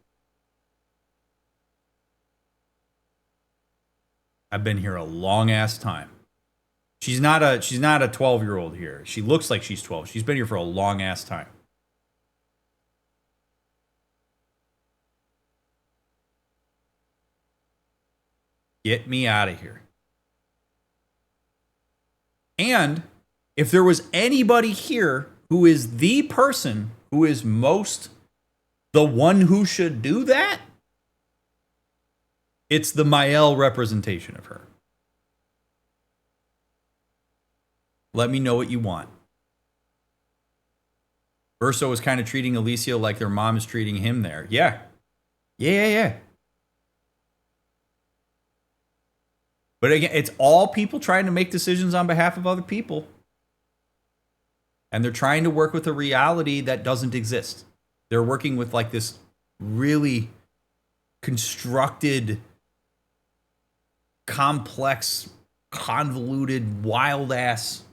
I've been here a long ass time. She's not a 12-year-old here. She looks like she's 12. She's been here for a long ass time. Get me out of here. And if there was anybody here who is the person who is most the one who should do that, it's the Mael representation of her. Let me know what you want. Verso is kind of treating Alicia like their mom is treating him there. Yeah. But again, it's all people trying to make decisions on behalf of other people. And they're trying to work with a reality that doesn't exist. They're working with like this really constructed, complex, convoluted, wild ass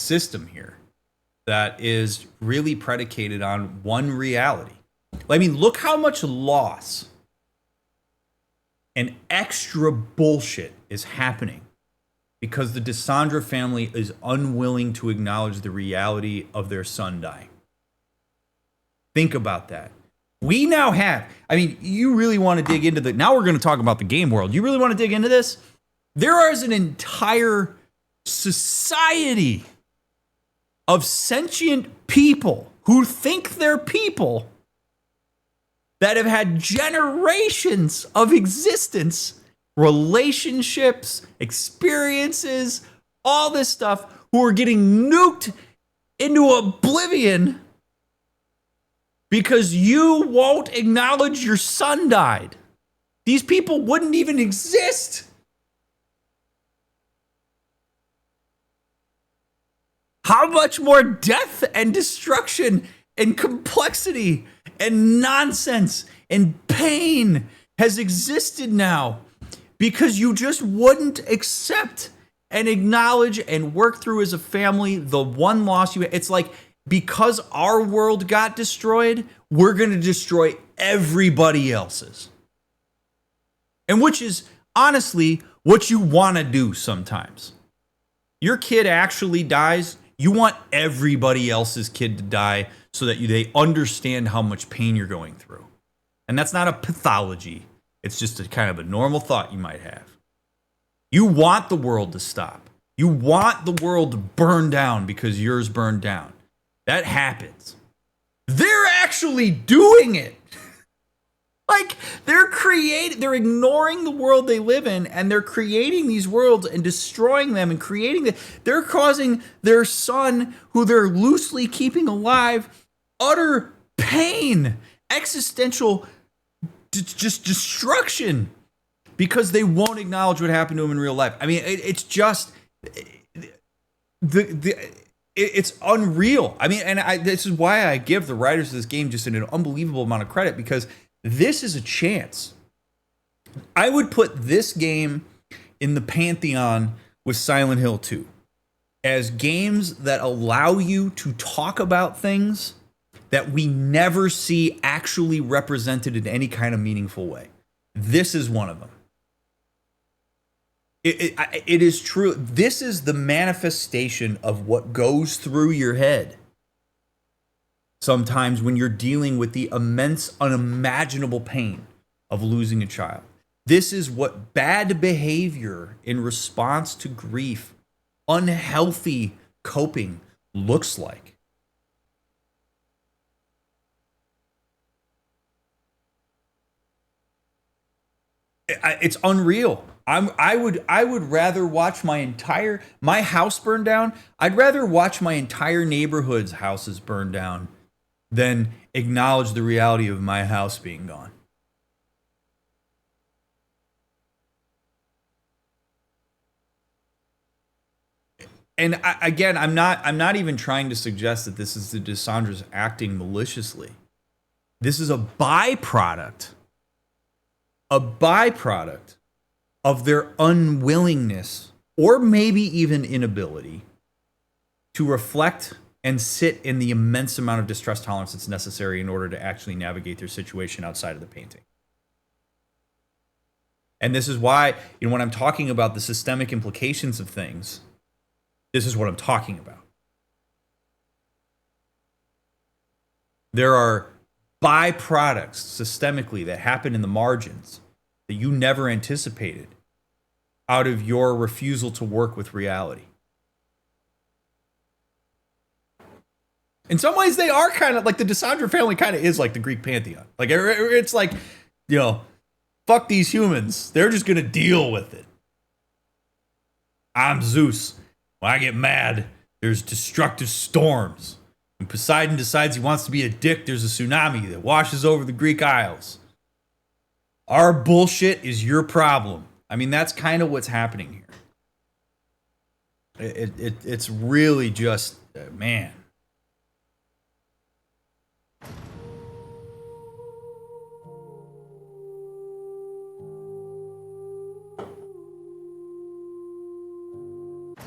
system here that is really predicated on one reality. I mean, look how much loss and extra bullshit is happening because the DeSandra family is unwilling to acknowledge the reality of their son dying. Think about that. We now have, I mean, you really want to dig into now we're going to talk about the game world. You really want to dig into this? There is an entire society of sentient people who think they're people that have had generations of existence, relationships, experiences, all this stuff, who are getting nuked into oblivion because you won't acknowledge your son died. These people wouldn't even exist. How much more death and destruction and complexity and nonsense and pain has existed now because you just wouldn't accept and acknowledge and work through as a family the one loss you had. It's like, because our world got destroyed, we're going to destroy everybody else's. And which is honestly what you want to do sometimes. Your kid actually dies, you want everybody else's kid to die so that they understand how much pain you're going through. And that's not a pathology. It's just a kind of a normal thought you might have. You want the world to stop. You want the world to burn down because yours burned down. That happens. They're actually doing it. Like, they're ignoring the world they live in, and they're creating these worlds and destroying them and they're causing their son, who they're loosely keeping alive, utter pain, existential just destruction because they won't acknowledge what happened to him in real life. I mean, it's just it's unreal. I mean, and this is why I give the writers of this game just an unbelievable amount of credit, because this is a chance. I would put this game in the pantheon with Silent Hill 2 as games that allow you to talk about things that we never see actually represented in any kind of meaningful way. This is one of them. It is true. This is the manifestation of what goes through your head sometimes when you're dealing with the immense, unimaginable pain of losing a child. This is what bad behavior in response to grief, unhealthy coping looks like. It's unreal. I would rather watch my house burn down. I'd rather watch my entire neighborhood's houses burn down than acknowledge the reality of my house being gone. And again, I'm not even trying to suggest that this is the DeSandra's acting maliciously. This is a byproduct of their unwillingness, or maybe even inability, to reflect and sit in the immense amount of distress tolerance that's necessary in order to actually navigate their situation outside of the painting. And this is why, when I'm talking about the systemic implications of things, this is what I'm talking about. There are byproducts systemically that happen in the margins that you never anticipated out of your refusal to work with reality. In some ways, they are kind of like the DeSandra family kind of is like the Greek pantheon. Like, it's like, fuck these humans. They're just going to deal with it. I'm Zeus. When I get mad, there's destructive storms. When Poseidon decides he wants to be a dick, there's a tsunami that washes over the Greek Isles. Our bullshit is your problem. I mean, that's kind of what's happening here. It's really just, man.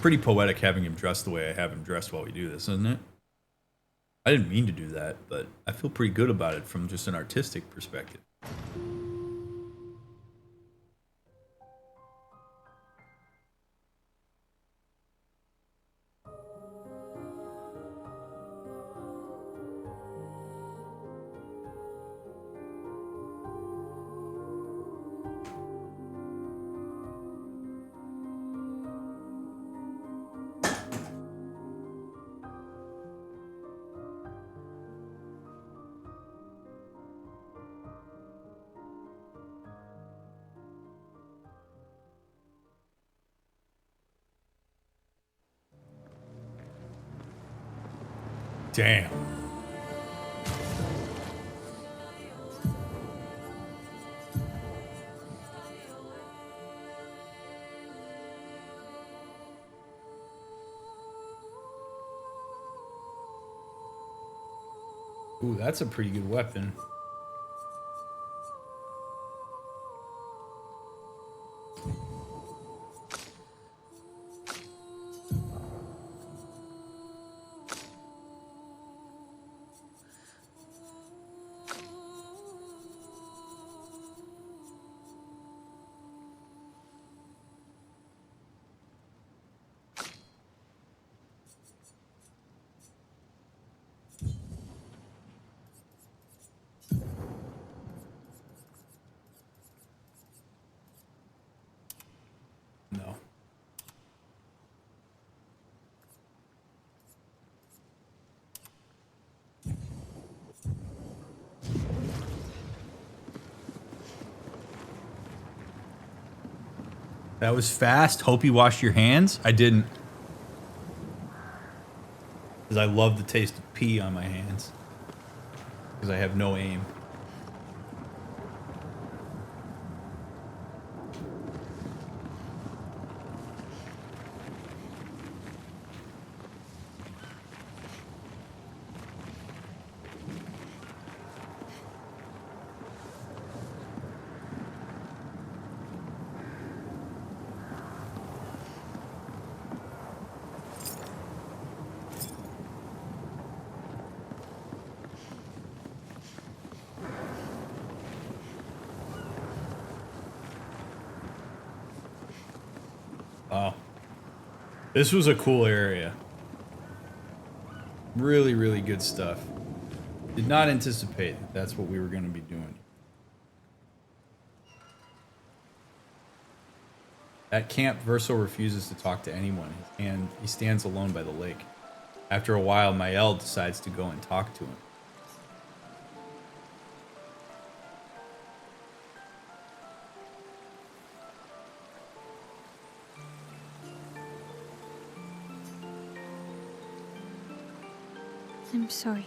Pretty poetic having him dressed the way I have him dressed while we do this, isn't it? I didn't mean to do that, but I feel pretty good about it from just an artistic perspective. Damn. Ooh, that's a pretty good weapon. No. That was fast. Hope you washed your hands. I didn't. Because I love the taste of pee on my hands. Because I have no aim. Wow. This was a cool area. Really, really good stuff. Did not anticipate that that's what we were going to be doing. At camp, Verso refuses to talk to anyone, and he stands alone by the lake. After a while, Mael decides to go and talk to him. I'm sorry.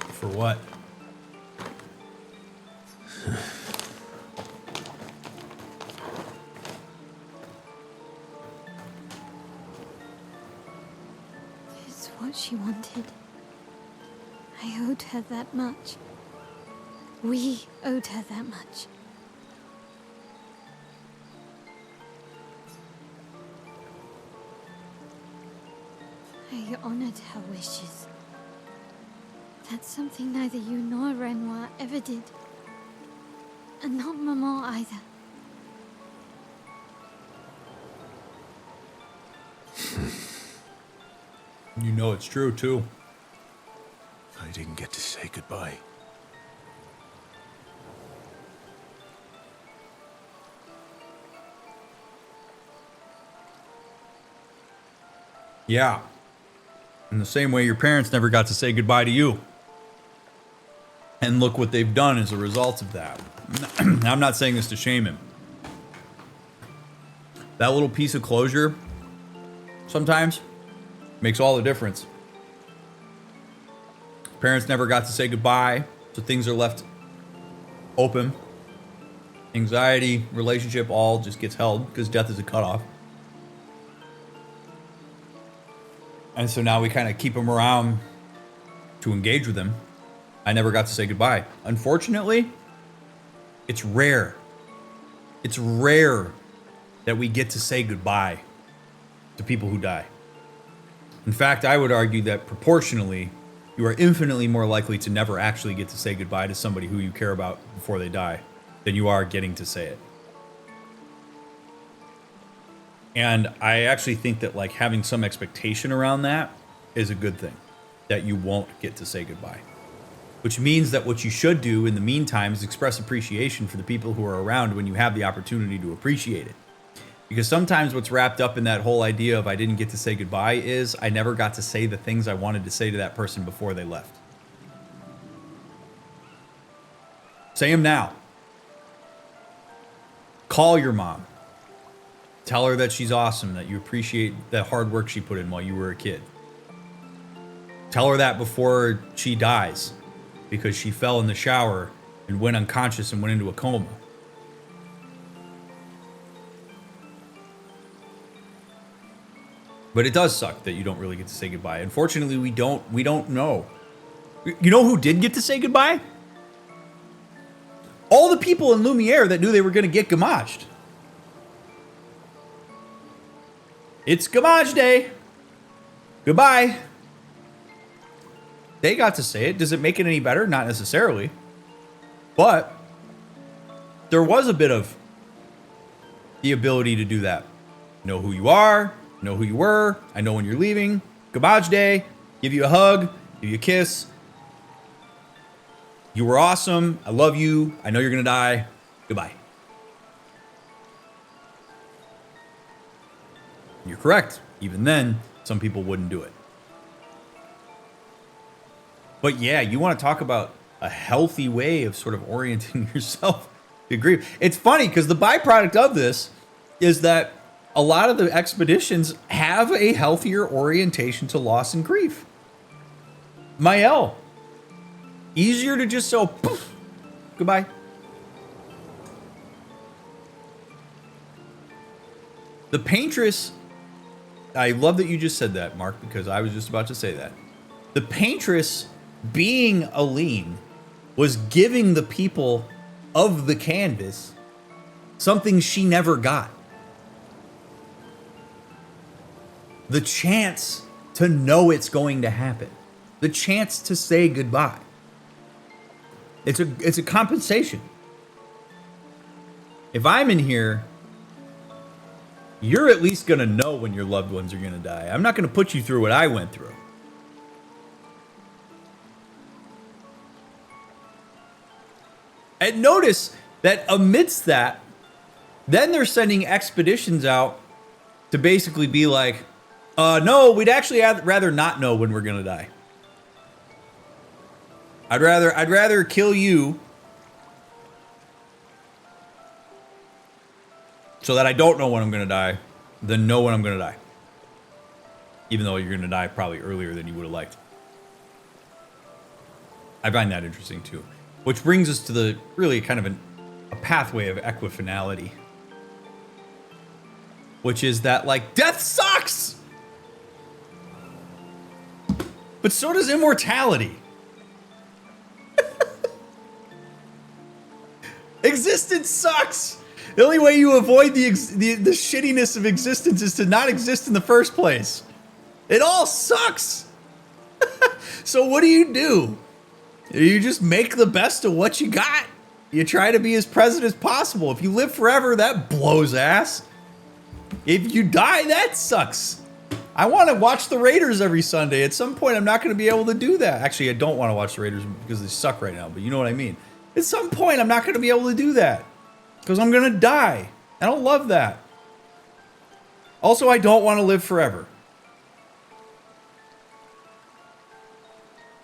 For what? It's what she wanted. I owed her that much. We owed her that much. I honored her wishes. That's something neither you nor Renoir ever did. And not Maman either. You know it's true, too. I didn't get to say goodbye. Yeah. In the same way your parents never got to say goodbye to you. And look what they've done as a result of that. I'm not saying this to shame him. That little piece of closure sometimes makes all the difference. Parents never got to say goodbye, so things are left open. Anxiety, relationship, all just gets held because death is a cutoff. And so now we kind of keep them around to engage with them. I never got to say goodbye. Unfortunately, it's rare. It's rare that we get to say goodbye to people who die. In fact, I would argue that proportionally, you are infinitely more likely to never actually get to say goodbye to somebody who you care about before they die than you are getting to say it. And I actually think that like having some expectation around that is a good thing, that you won't get to say goodbye. Which means that what you should do in the meantime is express appreciation for the people who are around when you have the opportunity to appreciate it. Because sometimes what's wrapped up in that whole idea of I didn't get to say goodbye is I never got to say the things I wanted to say to that person before they left. Say them now. Call your mom. Tell her that she's awesome, that you appreciate the hard work she put in while you were a kid. Tell her that before she dies, because she fell in the shower and went unconscious and went into a coma. But it does suck that you don't really get to say goodbye. Unfortunately, we don't know. You know who did get to say goodbye? All the people in Lumiere that knew they were going to get Gommaged. It's Gommage Day. Goodbye. They got to say it. Does it make it any better? Not necessarily. But there was a bit of the ability to do that. Know who you are. Know who you were. I know when you're leaving. Gommage Day. Give you a hug. Give you a kiss. You were awesome. I love you. I know you're going to die. Goodbye. You're correct. Even then, some people wouldn't do it. But yeah, you want to talk about a healthy way of sort of orienting yourself to grief. It's funny because the byproduct of this is that a lot of the expeditions have a healthier orientation to loss and grief. Mael. Easier to just so poof, goodbye. The Paintress, I love that you just said that, Mark, because I was just about to say that. The Paintress, being Aline, was giving the people of the canvas something she never got. The chance to know it's going to happen. The chance to say goodbye. It's a compensation. If I'm in here, you're at least going to know when your loved ones are going to die. I'm not going to put you through what I went through. And notice that amidst that, then they're sending expeditions out to basically be like, no, we'd actually rather not know when we're going to die. I'd rather kill you so that I don't know when I'm going to die than know when I'm going to die. Even though you're going to die probably earlier than you would have liked. I find that interesting too. Which brings us to the really kind of a pathway of equifinality. Which is that, like, death sucks! But so does immortality. Existence sucks! The only way you avoid the shittiness of existence is to not exist in the first place. It all sucks! So what do? You just make the best of what you got. You try to be as present as possible. If you live forever, that blows ass. If you die, that sucks. I want to watch the Raiders every Sunday. At some point, I'm not going to be able to do that. Actually, I don't want to watch the Raiders because they suck right now, but you know what I mean. At some point, I'm not going to be able to do that because I'm going to die. I don't love that. Also, I don't want to live forever.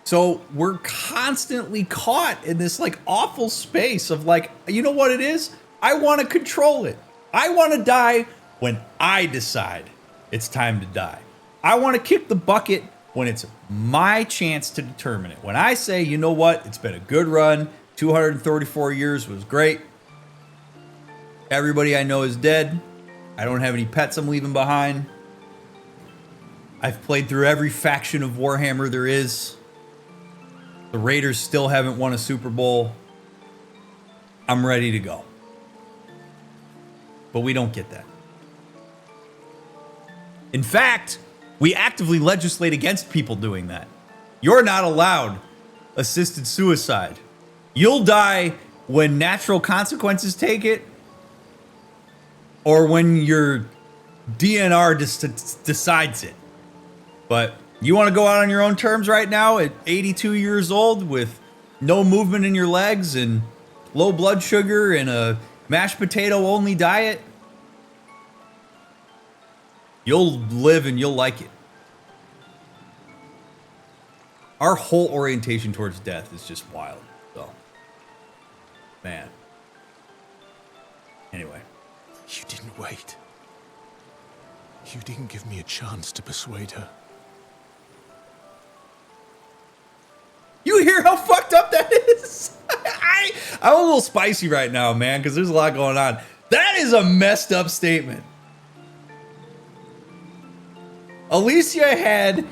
So we're constantly caught in this like awful space of like, you know what it is? I want to control it. I want to die when I decide it's time to die. I want to kick the bucket when it's my chance to determine it. When I say, you know what? It's been a good run. 234 years was great. Everybody I know is dead. I don't have any pets I'm leaving behind. I've played through every faction of Warhammer there is. The Raiders still haven't won a Super Bowl. I'm ready to go. But we don't get that. In fact, we actively legislate against people doing that. You're not allowed assisted suicide. You'll die when natural consequences take it, or when your DNR decides it. But you want to go out on your own terms right now at 82 years old with no movement in your legs and low blood sugar and a mashed potato only diet? You'll live and you'll like it. Our whole orientation towards death is just wild. So, man. Anyway. You didn't wait. You didn't give me a chance to persuade her. You hear how fucked up that is? I'm a little spicy right now, man, because there's a lot going on. That is a messed up statement. Alicia had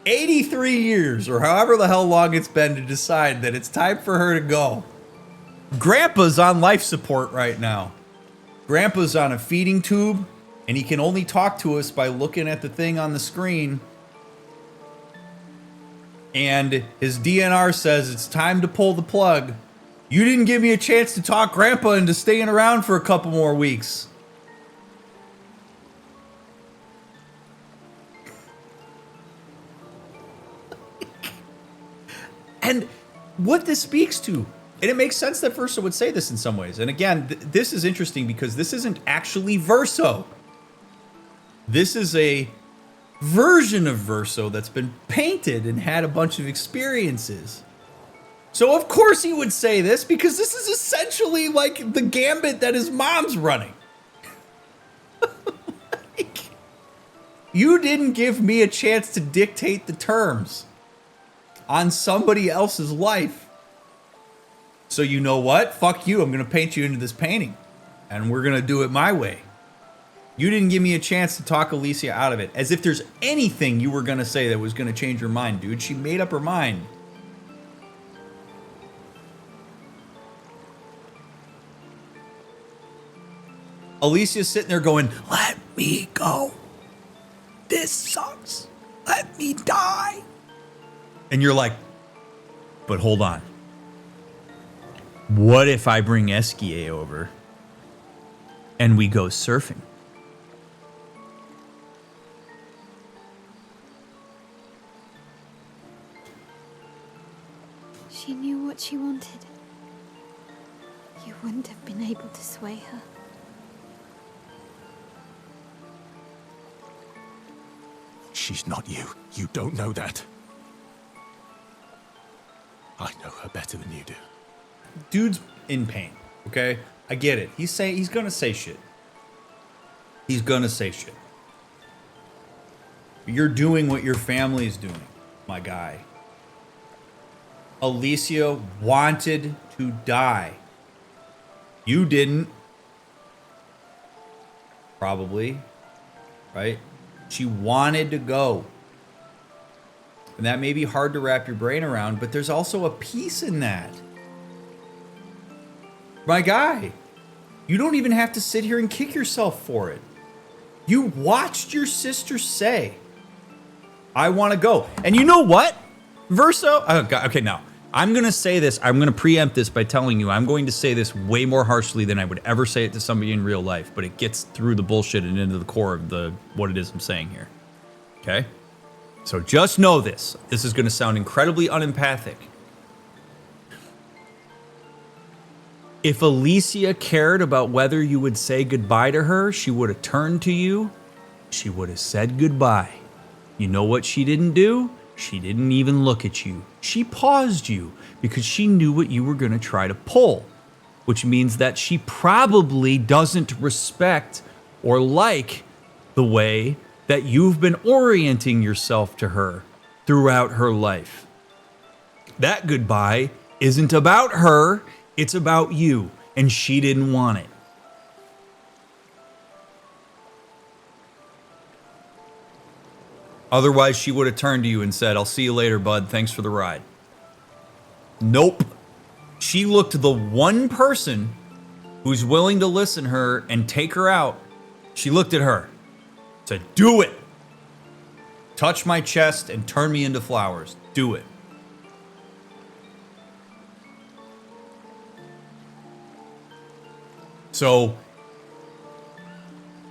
83 years, or however the hell long it's been, to decide that it's time for her to go. Grandpa's on life support right now. Grandpa's on a feeding tube, and he can only talk to us by looking at the thing on the screen. And his DNR says it's time to pull the plug. You didn't give me a chance to talk Grandpa into staying around for a couple more weeks. And what this speaks to, and it makes sense that Verso would say this in some ways. And again, this is interesting because this isn't actually Verso. This is a version of Verso that's been painted and had a bunch of experiences. So of course he would say this, because this is essentially like the gambit that his mom's running. Like, you didn't give me a chance to dictate the terms on somebody else's life. So you know what? Fuck you. I'm going to paint you into this painting. And we're going to do it my way. You didn't give me a chance to talk Alicia out of it. As if there's anything you were going to say that was going to change her mind, dude. She made up her mind. Alicia's sitting there going, let me go. This sucks. Let me die. And you're like, but hold on. What if I bring Esquier over and we go surfing? She knew what she wanted. You wouldn't have been able to sway her. She's not you. You don't know that. I know her better than you do. Dude's in pain, okay? I get it. He's gonna say shit. He's gonna say shit. You're doing what your family's doing, my guy. Alicia wanted to die. You didn't. Probably. Right? She wanted to go. And that may be hard to wrap your brain around, but there's also a peace in that. My guy, you don't even have to sit here and kick yourself for it. You watched your sister say, I want to go. And you know what? Verso, oh God, okay, now, I'm going to say this. I'm going to preempt this by telling you I'm going to say this way more harshly than I would ever say it to somebody in real life, but it gets through the bullshit and into the core of what it is I'm saying here. Okay? So just know this. This is going to sound incredibly unempathic. If Alicia cared about whether you would say goodbye to her, she would have turned to you. She would have said goodbye. You know what she didn't do? She didn't even look at you. She paused you because she knew what you were going to try to pull, which means that she probably doesn't respect or like the way that you've been orienting yourself to her throughout her life. That goodbye isn't about her, it's about you, and she didn't want it. Otherwise, she would have turned to you and said, I'll see you later, bud. Thanks for the ride. Nope. She looked the one person who's willing to listen to her and take her out, she looked at her, said, do it. Touch my chest and turn me into flowers. Do it. So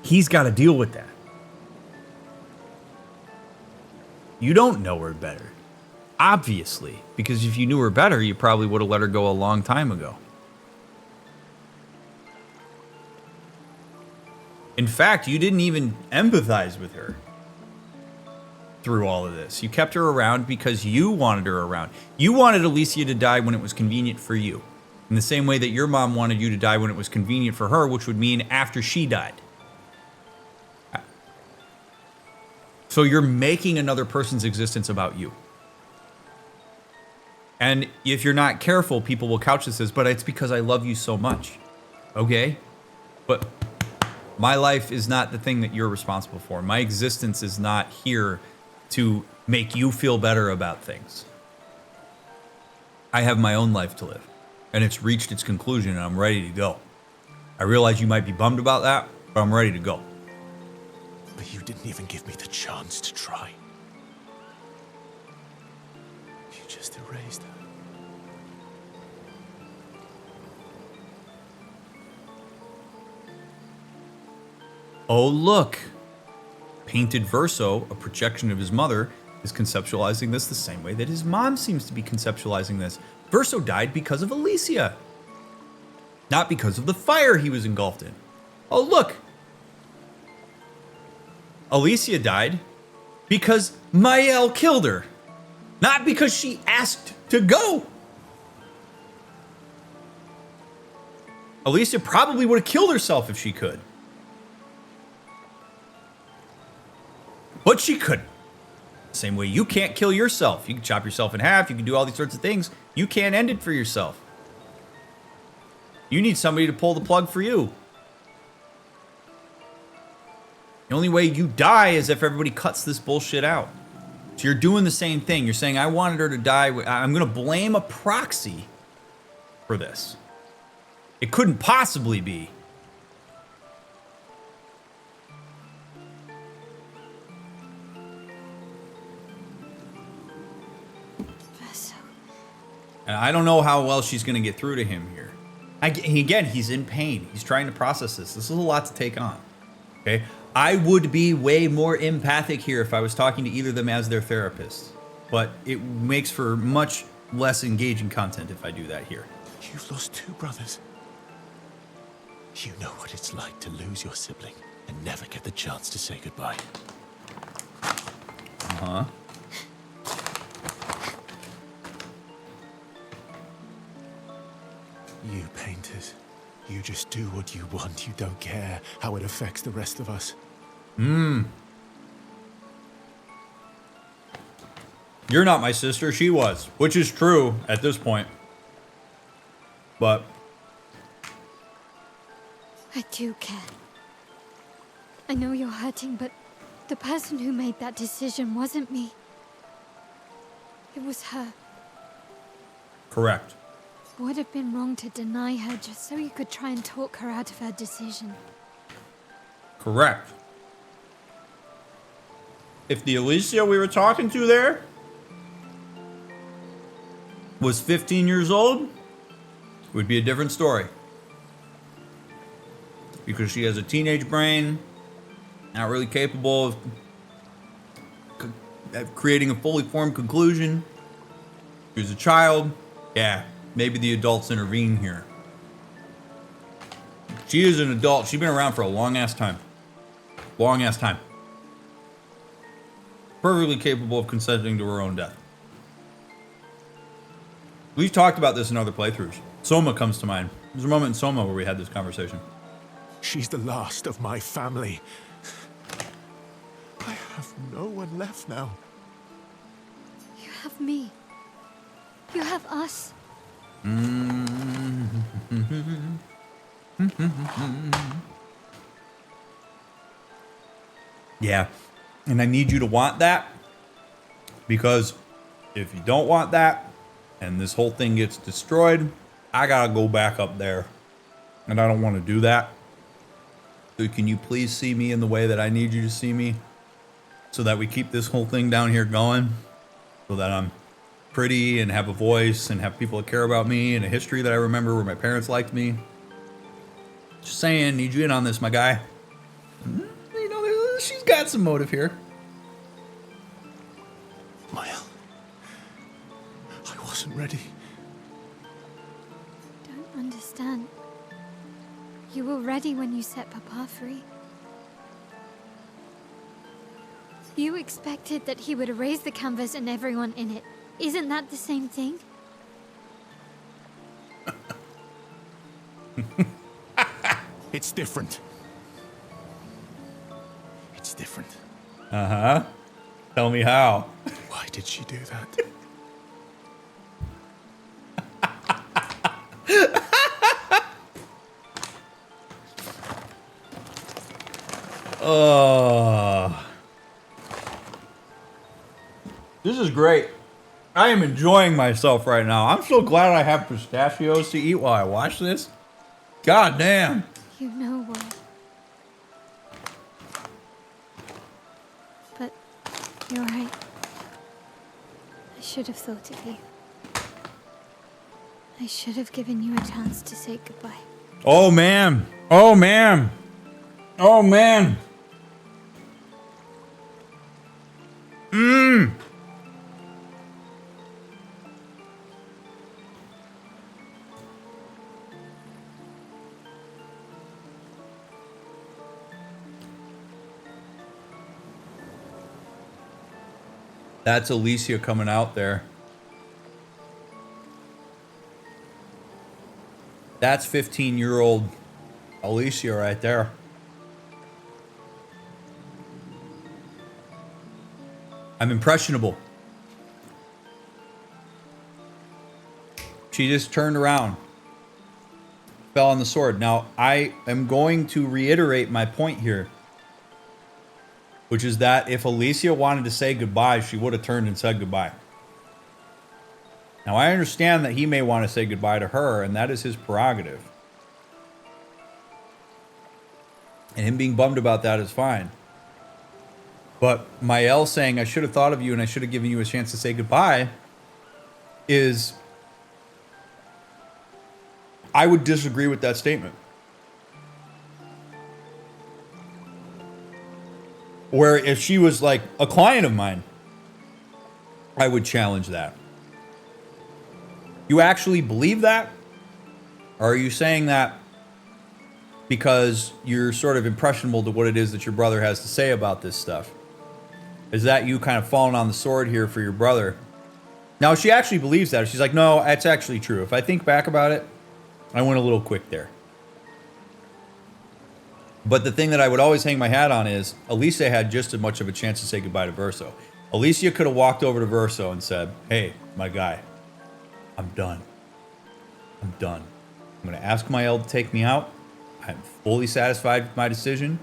he's got to deal with that. You don't know her better, obviously, because if you knew her better, you probably would have let her go a long time ago. In fact, you didn't even empathize with her through all of this. You kept her around because you wanted her around. You wanted Alicia to die when it was convenient for you, in the same way that your mom wanted you to die when it was convenient for her, which would mean after she died. So you're making another person's existence about you. And if you're not careful, people will couch this as, but it's because I love you so much. Okay? But my life is not the thing that you're responsible for. My existence is not here to make you feel better about things. I have my own life to live, and it's reached its conclusion, and I'm ready to go. I realize you might be bummed about that, but I'm ready to go. But you didn't even give me the chance to try. You just erased her. Oh, look. Painted Verso, a projection of his mother, is conceptualizing this the same way that his mom seems to be conceptualizing this. Verso died because of Alicia, not because of the fire he was engulfed in. Oh, look. Alicia died because Mael killed her, not because she asked to go. Alicia probably would have killed herself if she could. But she couldn't. Same way you can't kill yourself. You can chop yourself in half. You can do all these sorts of things. You can't end it for yourself. You need somebody to pull the plug for you. The only way you die is if everybody cuts this bullshit out. So you're doing the same thing. You're saying, I wanted her to die. I'm going to blame a proxy for this. It couldn't possibly be. And I don't know how well she's going to get through to him here. Again, he's in pain. He's trying to process this. This is a lot to take on. Okay? I would be way more empathic here if I was talking to either of them as their therapist. But it makes for much less engaging content if I do that here. You've lost two brothers. You know what it's like to lose your sibling and never get the chance to say goodbye. Uh-huh. You painters, you just do what you want. You don't care how it affects the rest of us. You're not my sister, she was. Which is true at this point. But I do care. I know you're hurting, but the person who made that decision wasn't me. It was her. correct. Would have been wrong to deny her just so you could try and talk her out of her decision. Correct. If the Alicia we were talking to there was 15 years old, it would be a different story. Because she has a teenage brain, not really capable of creating a fully formed conclusion. She was a child. Yeah, maybe the adults intervene here. She is an adult. She's been around for a long ass time. Long ass time. Perfectly capable of consenting to her own death. We've talked about this in other playthroughs. Soma comes to mind. There's a moment in Soma where we had this conversation. She's the last of my family. I have no one left now. You have me. You have us. Yeah, and I need you to want that, because if you don't want that and this whole thing gets destroyed, I gotta go back up there and I don't want to do that. So can you please see me in the way that I need you to see me, so that we keep this whole thing down here going, so that I'm pretty and have a voice and have people that care about me and a history that I remember where my parents liked me. Just saying, need you in on this, my guy. You know, she's got some motive here. Maya, I wasn't ready. Don't understand. You were ready when you set Papa free. You expected that he would erase the canvas and everyone in it. Isn't that the same thing? It's different. It's different. Uh-huh. Tell me how. Why did she do that? This is great. I am enjoying myself right now. I'm so glad I have pistachios to eat while I watch this. God damn. You know what? But you're right. I should have thought of you. I should have given you a chance to say goodbye. Oh, man. Oh, man. Oh, man. That's Alicia coming out there. That's 15-year-old Alicia right there. I'm impressionable. She just turned around. Fell on the sword. Now, I am going to reiterate my point here, which is that if Alicia wanted to say goodbye, she would have turned and said goodbye. Now, I understand that he may want to say goodbye to her, and that is his prerogative. And him being bummed about that is fine. But Mael saying, I should have thought of you and I should have given you a chance to say goodbye, is... I would disagree with that statement. Where if she was like a client of mine, I would challenge that. You actually believe that? Or are you saying that because you're sort of impressionable to what it is that your brother has to say about this stuff? Is that you kind of falling on the sword here for your brother? Now, she actually believes that. She's like, no, that's actually true. If I think back about it, I went a little quick there. But the thing that I would always hang my hat on is Alicia had just as much of a chance to say goodbye to Verso. Alicia could have walked over to Verso and said, hey, my guy, I'm done. I'm done. I'm going to ask Mael to take me out. I'm fully satisfied with my decision.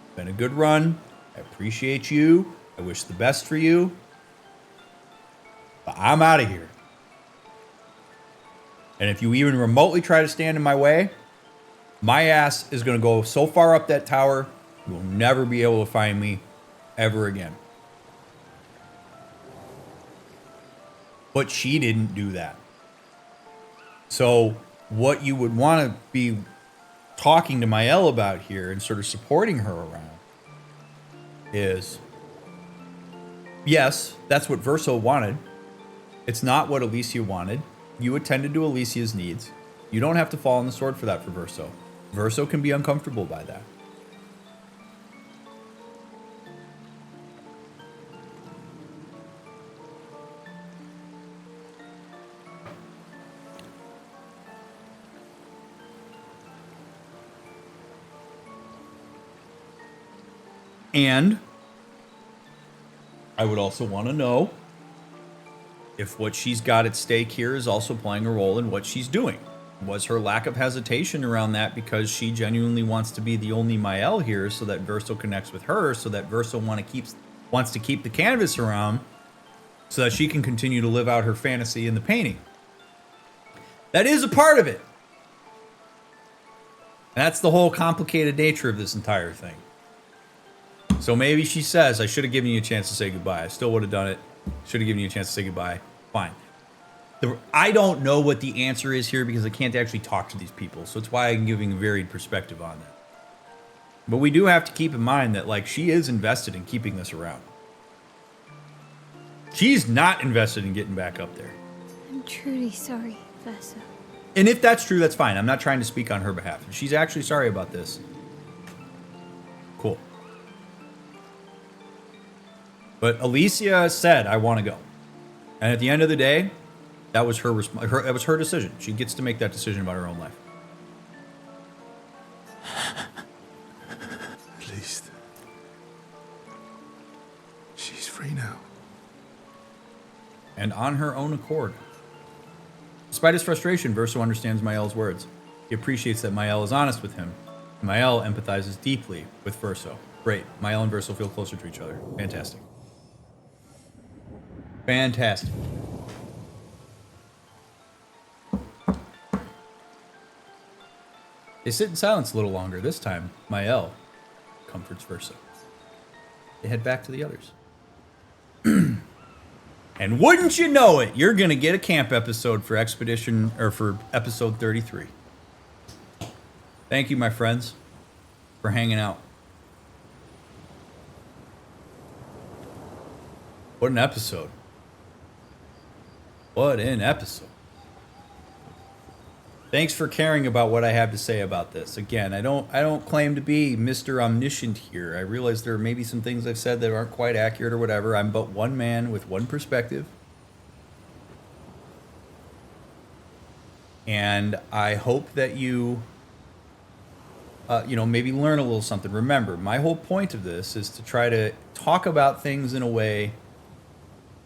It's been a good run. I appreciate you. I wish the best for you. But I'm out of here. And if you even remotely try to stand in my way, my ass is going to go so far up that tower, you will never be able to find me ever again. But she didn't do that. So what you would want to be talking to Mael about here and sort of supporting her around is, yes, that's what Verso wanted. It's not what Alicia wanted. You attended to Alicia's needs. You don't have to fall on the sword for that for Verso. Verso can be uncomfortable by that. And I would also want to know if what she's got at stake here is also playing a role in what she's doing. Was her lack of hesitation around that because she genuinely wants to be the only Mael here so that Verso connects with her, so that Verso wants to keep the canvas around so that she can continue to live out her fantasy in the painting? That is a part of it. That's the whole complicated nature of this entire thing. So maybe she says, I should have given you a chance to say goodbye. I still would have done it. Should have given you a chance to say goodbye. Fine. I don't know what the answer is here because I can't actually talk to these people. So it's why I'm giving a varied perspective on that. But we do have to keep in mind that, like, she is invested in keeping this around. She's not invested in getting back up there. I'm truly sorry, Versa. And if that's true, that's fine. I'm not trying to speak on her behalf. If she's actually sorry about this, cool. But Alicia said, I want to go. And at the end of the day, that was that was her decision. She gets to make that decision about her own life. At least she's free now. And on her own accord. Despite his frustration, Verso understands Mael's words. He appreciates that Mael is honest with him. Mael empathizes deeply with Verso. Great. Mael and Verso feel closer to each other. Fantastic. Fantastic. They sit in silence a little longer. This time, Mael comforts Verso. They head back to the others. And wouldn't you know it, you're going to get a camp episode for Expedition, or for episode 33. Thank you, my friends, for hanging out. What an episode. What an episode. Thanks for caring about what I have to say about this. Again, I don't claim to be Mr. Omniscient here. I realize there may be some things I've said that aren't quite accurate or whatever. I'm but one man with one perspective. And I hope that you, maybe learn a little something. Remember, my whole point of this is to try to talk about things in a way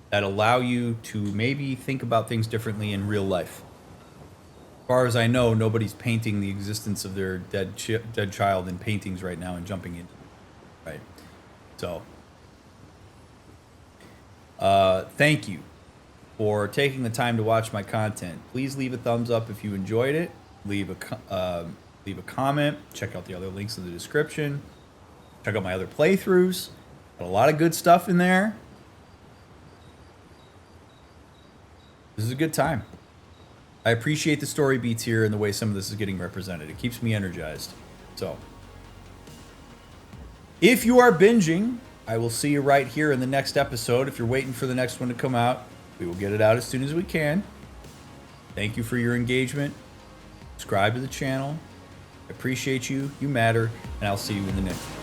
that allow you to maybe think about things differently in real life. As far as I know, nobody's painting the existence of their dead child in paintings right now and jumping into it, right? So, thank you for taking the time to watch my content. Please leave a thumbs up if you enjoyed it. Leave a comment. Check out the other links in the description. Check out my other playthroughs. Got a lot of good stuff in there. This is a good time. I appreciate the story beats here and the way some of this is getting represented. It keeps me energized. So, if you are binging, I will see you right here in the next episode. If you're waiting for the next one to come out, we will get it out as soon as we can. Thank you for your engagement. Subscribe to the channel. I appreciate you. You matter. And I'll see you in the next one.